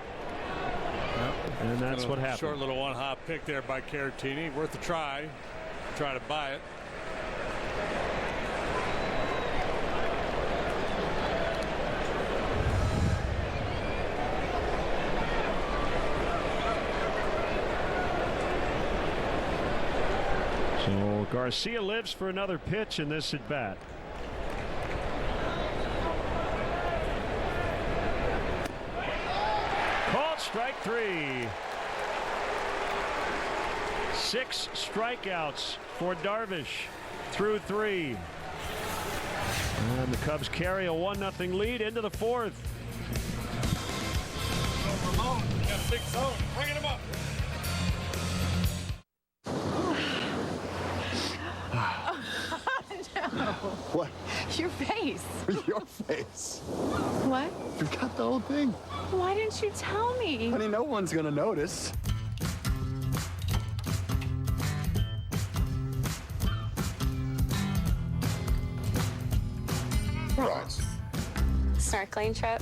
Speaker 4: Yep.
Speaker 6: And that's what happened.
Speaker 4: Short little one-hop pick there by Caratini. Worth a try. Try to buy it.
Speaker 6: So Garcia lives for another pitch in this at bat. Called strike 3. 6 strikeouts for Darvish through 3. And the Cubs carry a 1-0 lead into the 4th.
Speaker 4: Ramon, you got a big zone. Bringing him up.
Speaker 19: What?
Speaker 5: Your face.
Speaker 19: Your face.
Speaker 5: What?
Speaker 19: You've got the whole thing.
Speaker 5: Why didn't you tell me?
Speaker 19: Honey, no one's gonna notice.
Speaker 7: Right.
Speaker 5: Snorkeling trip?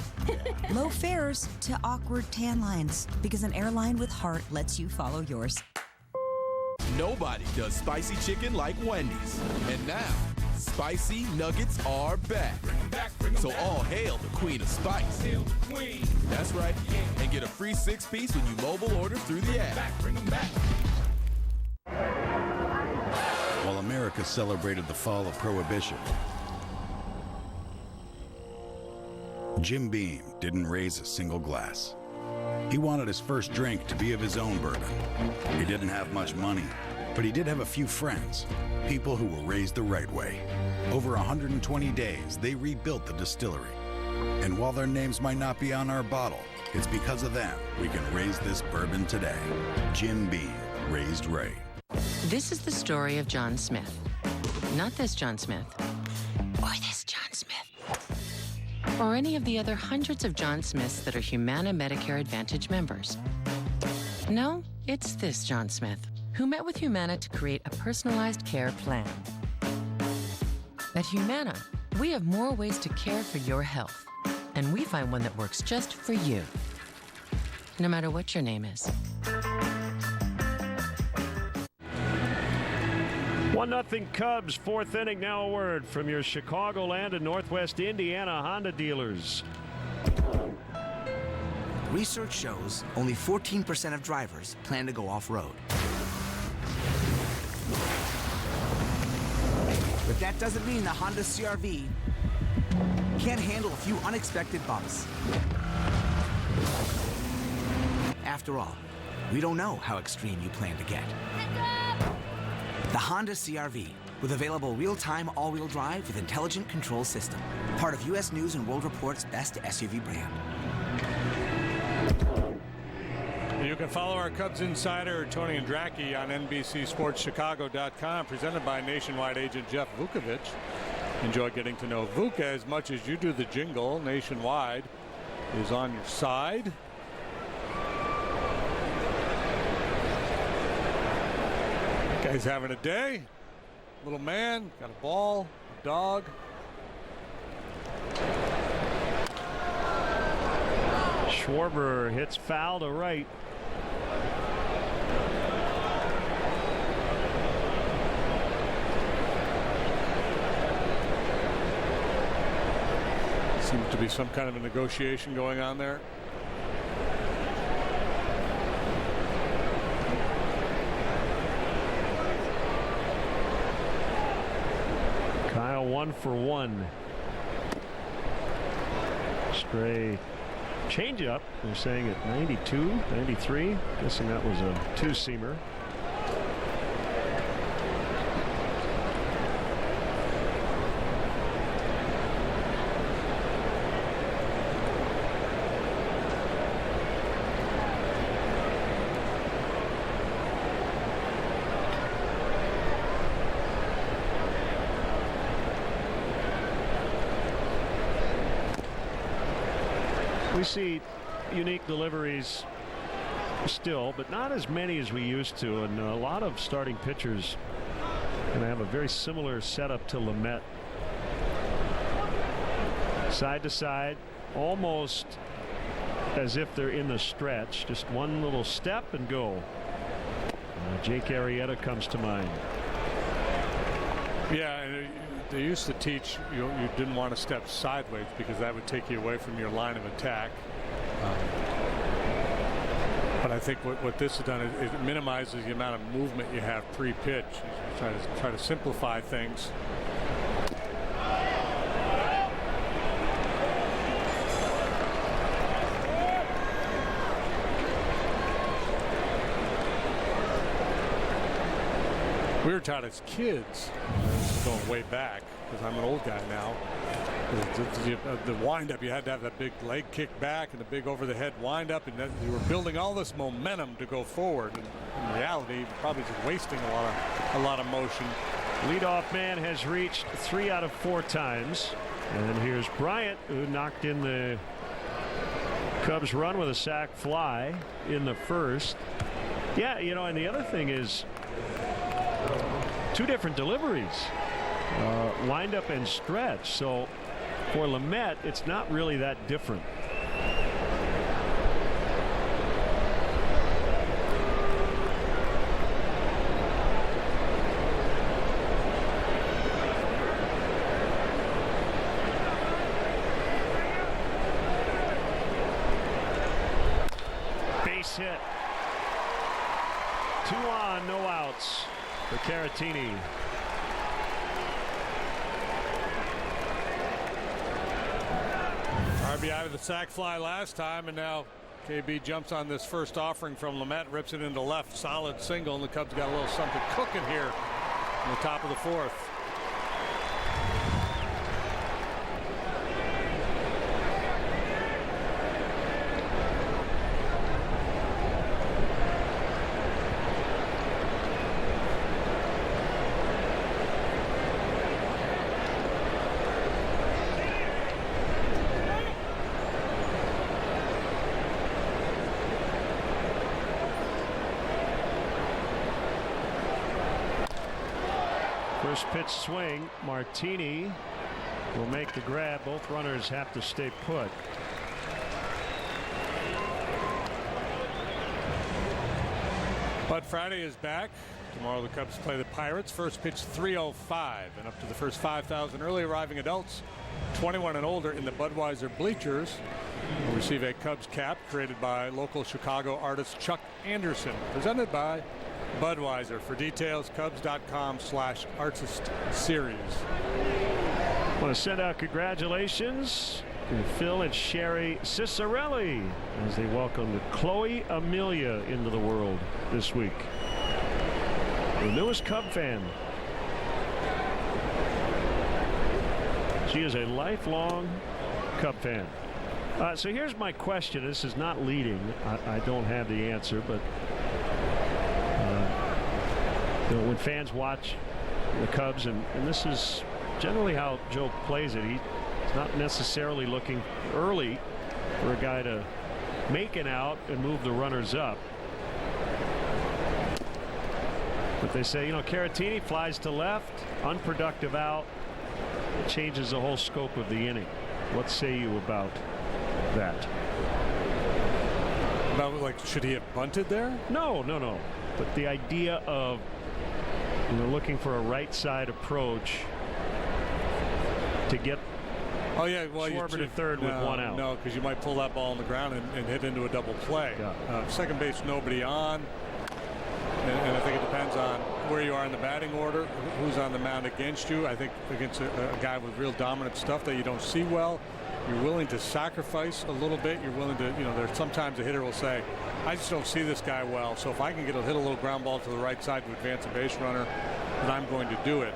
Speaker 11: Low fares to awkward tan lines because an airline with heart lets you follow yours.
Speaker 17: Nobody does spicy chicken like Wendy's. And now, spicy nuggets are back. So all hail the Queen of Spice. That's right. And get a free 6-piece when you mobile order through the app.
Speaker 22: While America celebrated the fall of Prohibition, Jim Beam didn't raise a single glass. He wanted his first drink to be of his own bourbon. He didn't have much money, but he did have a few friends, people who were raised the right way. Over 120 days, they rebuilt the distillery. And while their names might not be on our bottle, it's because of them we can raise this bourbon today. Jim Beam, raised right.
Speaker 24: This is the story of John Smith. Not this John Smith, or this John Smith, or any of the other hundreds of John Smiths that are Humana Medicare Advantage members. No, it's this John Smith, who met with Humana to create a personalized care plan. At Humana, we have more ways to care for your health, and we find one that works just for you, no matter what your name is.
Speaker 6: 1-0 Cubs, fourth inning. Now a word from your Chicagoland and Northwest Indiana Honda dealers.
Speaker 1: Research shows only 14% of drivers plan to go off-road. But that doesn't mean the Honda CR-V can't handle a few unexpected bumps. After all, we don't know how extreme you plan to get. The Honda CR-V, with available real-time all-wheel drive with intelligent control system. Part of U.S. News & World Report's best SUV brand.
Speaker 4: You can follow our Cubs insider, Tony Andracki, on NBCSportsChicago.com, presented by Nationwide agent Jeff Vukovich. Enjoy getting to know Vuka as much as you do the jingle. Nationwide is on your side. Guy's having a day. Little man, got a ball, a dog.
Speaker 6: Schwarber hits foul to right.
Speaker 4: Seems to be some kind of a negotiation going on there.
Speaker 6: Kyle 1 for 1. Stray changeup. They're saying at 92, 93. Guessing that was a two-seamer. We see unique deliveries still, but not as many as we used to, and a lot of starting pitchers going to have a very similar setup to Lamet. Side to side, almost as if they're in the stretch. Just one little step and go. Jake Arrieta comes to mind.
Speaker 4: Yeah, and they used to teach you didn't want to step sideways because that would take you away from your line of attack. But I think what this has done is it minimizes the amount of movement you have pre-pitch. Try to simplify things. We were taught as kids, going way back, because I'm an old guy now, the windup, you had to have that big leg kick back and the big over-the-head windup, and then you were building all this momentum to go forward. And in reality, probably just wasting a lot of motion.
Speaker 6: Leadoff man has reached 3 out of 4 times. And here's Bryant, who knocked in the Cubs run with a sac fly in the first. Yeah, you know, and the other thing is 2 different deliveries, windup and stretch. So for Lamet, it's not really that different. Base hit. 2 on, no outs for Caratini.
Speaker 4: RBI with the sac fly last time, and now KB jumps on this first offering from Lamet, rips it into left, solid single, and the Cubs got a little something cooking here in the top of the 4th.
Speaker 6: First pitch swing. Martini will make the grab. Both runners have to stay put.
Speaker 4: Bud Friday is back. Tomorrow the Cubs play the Pirates. First pitch 3:05, and up to the first 5,000 early arriving adults 21 and older in the Budweiser bleachers will receive a Cubs cap created by local Chicago artist Chuck Anderson, presented by Budweiser. For details, Cubs.com/artist-series.
Speaker 6: I want to send out congratulations to Phil and Sherry Cicerelli as they welcomed Chloe Amelia into the world this week. The newest Cub fan. She is a lifelong Cub fan. So here's my question. This is not leading. I don't have the answer, but when fans watch the Cubs, and this is generally how Joe plays it, he's not necessarily looking early for a guy to make an out and move the runners up. But they say, Caratini flies to left, unproductive out. It changes the whole scope of the inning. What say you about that?
Speaker 4: About, should he have bunted there?
Speaker 6: No. But the idea of, looking for a right side approach to get Schwarber to third with one out.
Speaker 4: No, because you might pull that ball on the ground and hit into a double play.
Speaker 6: Yeah.
Speaker 4: Second base, nobody on. And I think it depends on where you are in the batting order, who's on the mound against you. I think against a guy with real dominant stuff that you don't see well, you're willing to sacrifice a little bit. You're willing to, there's sometimes a hitter will say, I just don't see this guy well, so if I can hit a little ground ball to the right side to advance a base runner, then I'm going to do it.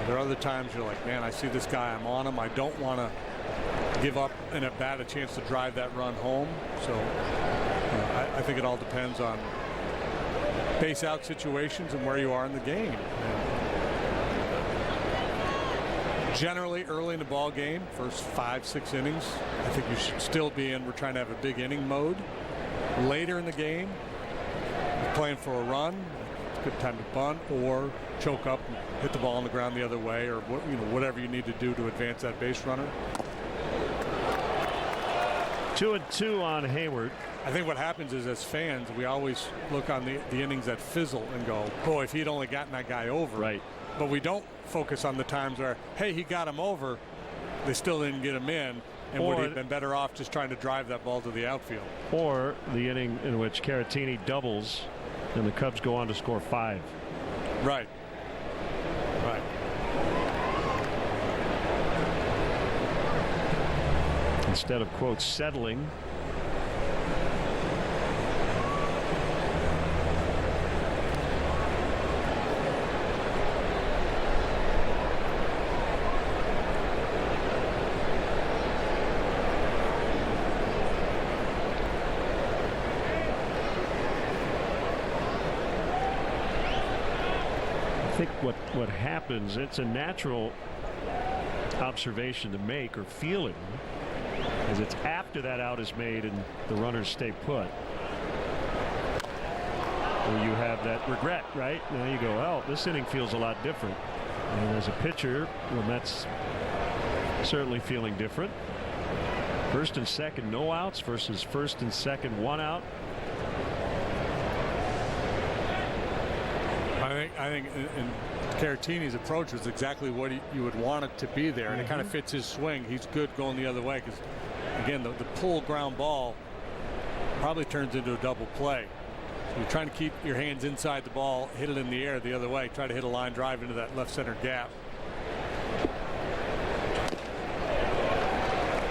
Speaker 4: There are other times you're like, man, I see this guy, I'm on him. I don't want to give up in a bat a chance to drive that run home. So I think it all depends on base out situations and where you are in the game. And generally early in the ball game, first 5-6 innings, I think you should still be in, we're trying to have a big inning mode. Later in the game, you're playing for a run, it's a good time to bunt or choke up and hit the ball on the ground the other way, or whatever you need to do to advance that base runner.
Speaker 6: 2-2 on Hayward.
Speaker 4: I think what happens is, as fans, we always look on the innings that fizzle and go, boy, if he'd only gotten that guy over.
Speaker 6: Right.
Speaker 4: But we don't focus on the times where, hey, he got him over, they still didn't get him in, and would he have been better off just trying to drive that ball to the outfield?
Speaker 6: Or the inning in which Caratini doubles and the Cubs go on to score 5.
Speaker 4: Right.
Speaker 6: Instead of, quote, settling. I think what happens, it's a natural observation to make, or feeling, as it's after that out is made and the runners stay put, where you have that regret, right? Now you go, oh, this inning feels a lot different. And as a pitcher, well, that's certainly feeling different. First and second, no outs versus first and second, 1 out.
Speaker 4: I think in Caratini's approach was exactly what you would want it to be there, and it kind of fits his swing. He's good going the other way because, again, the pull ground ball probably turns into a double play. So you're trying to keep your hands inside the ball, hit it in the air the other way, try to hit a line drive into that left center gap.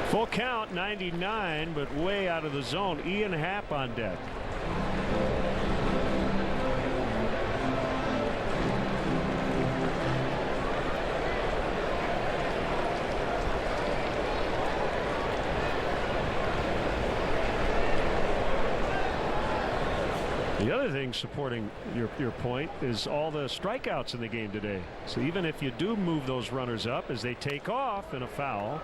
Speaker 6: Full count, 99, but way out of the zone. Ian Happ on deck. The other thing supporting your point is all the strikeouts in the game today. So even if you do move those runners up as they take off in a foul,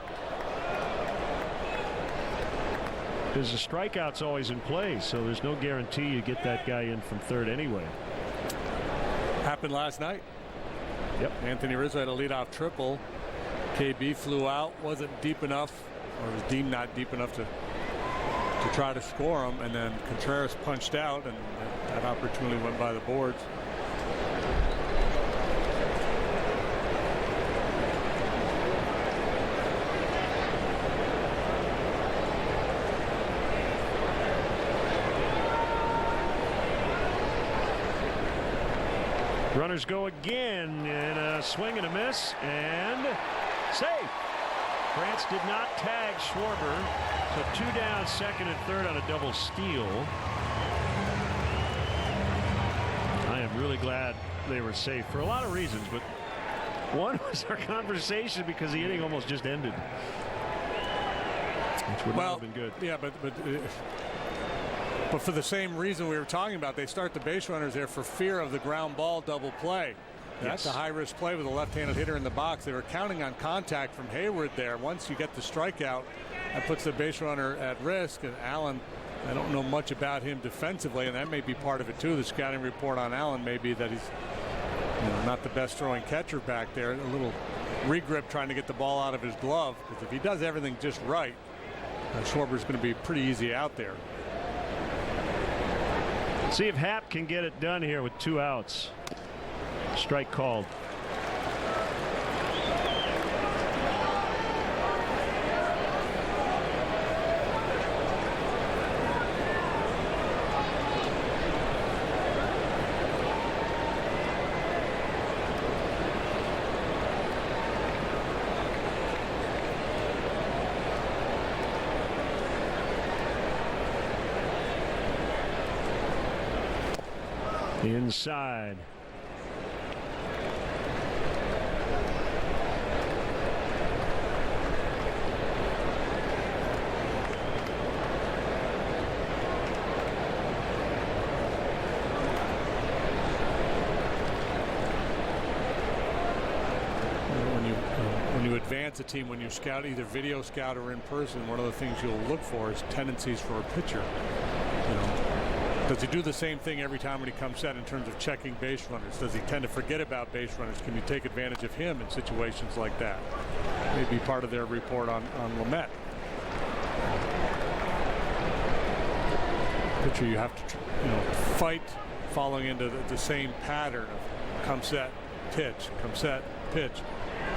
Speaker 6: there's the strikeouts always in play, so there's no guarantee you get that guy in from third anyway.
Speaker 4: Happened last night.
Speaker 6: Yep.
Speaker 4: Anthony Rizzo had a leadoff triple. KB flew out, wasn't deep enough, or was deemed not deep enough to try to score him, and then Contreras punched out, and that opportunity went by the boards.
Speaker 6: Runners go again, and a swing and a miss, and safe. France did not tag Schwarber, so 2 down, second and third on a double steal. I am really glad they were safe for a lot of reasons, but one was our conversation because the inning almost just ended, which would not have been good.
Speaker 4: Yeah, but for the same reason we were talking about, they start the base runners there for fear of the ground ball double play. That's a high-risk play with a left-handed hitter in the box. They were counting on contact from Hayward there. Once you get the strikeout, that puts the base runner at risk. And Allen, I don't know much about him defensively, and that may be part of it too. The scouting report on Allen may be that he's not the best throwing catcher back there. A little regrip trying to get the ball out of his glove, because if he does everything just right, Schwarber's going to be pretty easy out there.
Speaker 6: See if Happ can get it done here with 2 outs. Strike called. Inside.
Speaker 4: When you advance a team, when you scout, either video scout or in person, one of the things you'll look for is tendencies for a pitcher. Does he do the same thing every time when he comes set in terms of checking base runners? Does he tend to forget about base runners? Can you take advantage of him in situations like that? Maybe part of their report on Lamet. Pitcher, you have to fight falling into the same pattern of come set, pitch, come set, pitch.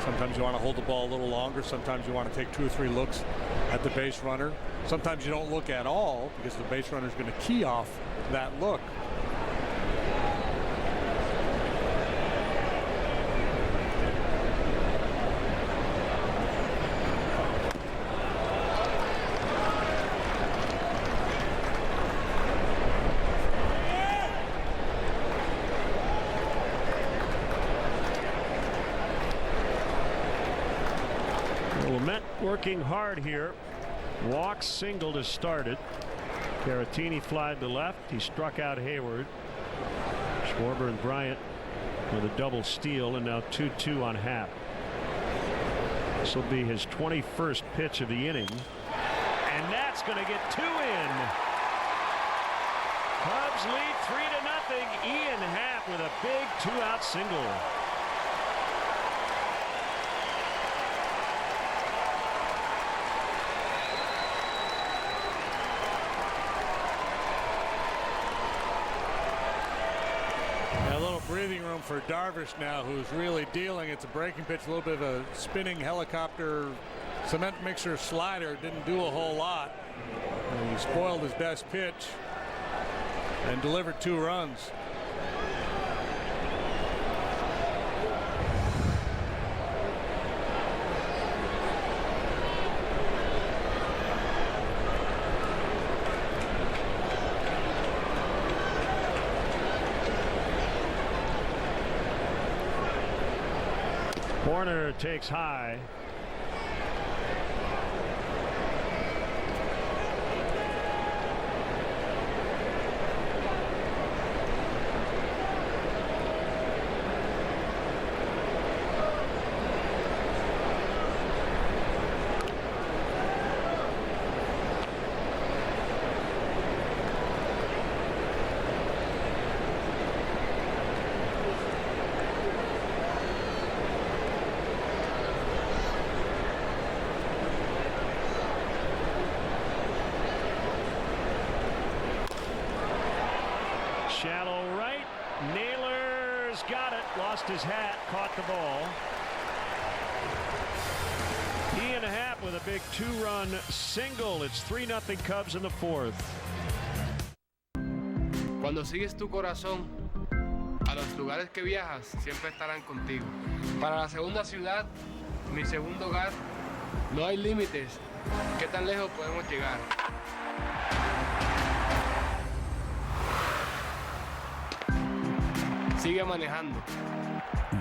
Speaker 4: Sometimes you want to hold the ball a little longer. Sometimes you want to take 2 or 3 looks at the base runner. Sometimes you don't look at all because the base runner is going to key off that look.
Speaker 6: Lamet working hard here. Walk, single to start it. Caratini flied to left. He struck out Hayward. Schwarber and Bryant with a double steal, and now 2-2 on Happ. This will be his 21st pitch of the inning, and that's going to get 2 in. Cubs lead 3-0. Ian Happ with a big 2-out single.
Speaker 4: Breathing room for Darvish now, who's really dealing. It's a breaking pitch, a little bit of a spinning helicopter cement mixer slider. Didn't do a whole lot. And he spoiled his best pitch and delivered 2 runs.
Speaker 6: Warner takes high.
Speaker 16: got it. Lost his hat. Caught the ball. Ian Happ with a big 2-run single. It's 3-0 Cubs in the fourth.
Speaker 2: Cuando sigues tu corazón, a los lugares que viajas siempre estarán contigo. Para la segunda ciudad, mi segundo hogar, no hay límites. ¿Qué tan lejos podemos llegar? Sigue manejando.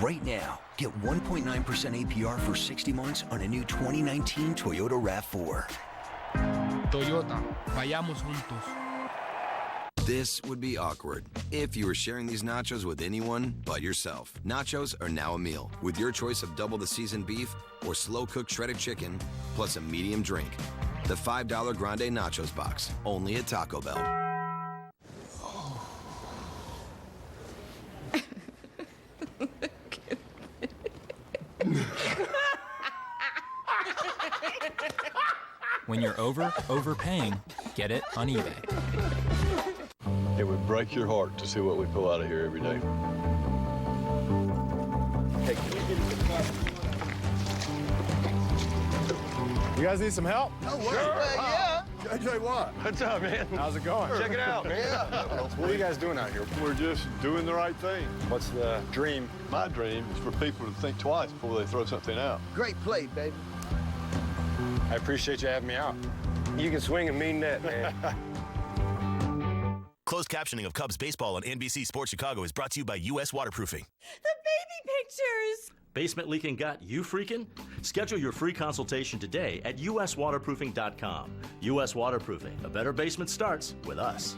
Speaker 7: Right now, get 1.9% APR for 60 months on a new 2019 Toyota RAV4.
Speaker 2: Toyota, vayamos juntos.
Speaker 13: This would be awkward if you were sharing these nachos with anyone but yourself. Nachos are now a meal with your choice of double the seasoned beef or slow-cooked shredded chicken plus a medium drink. The $5 Grande Nachos Box, only at Taco Bell.
Speaker 18: When you're overpaying, get it on eBay.
Speaker 20: It would break your heart to see what we pull out of here every day.
Speaker 19: Hey, can you give me some help? You guys need some help?
Speaker 20: No way.
Speaker 19: Sure.
Speaker 20: Yeah.
Speaker 19: JJ Watt.
Speaker 20: What's up, man?
Speaker 19: How's it going?
Speaker 20: Check it out, man.
Speaker 19: Yeah. What are you guys doing out here?
Speaker 20: We're just doing the right thing.
Speaker 19: What's the dream?
Speaker 20: My dream is for people to think twice before they throw something out.
Speaker 19: Great play, baby. I appreciate you having me out. You can swing and mean that, man.
Speaker 25: Closed captioning of Cubs baseball on NBC Sports Chicago is brought to you by U.S. Waterproofing.
Speaker 26: The baby pictures!
Speaker 28: Basement leaking got you freaking? Schedule your free consultation today at uswaterproofing.com. U.S. Waterproofing. A better basement starts with us.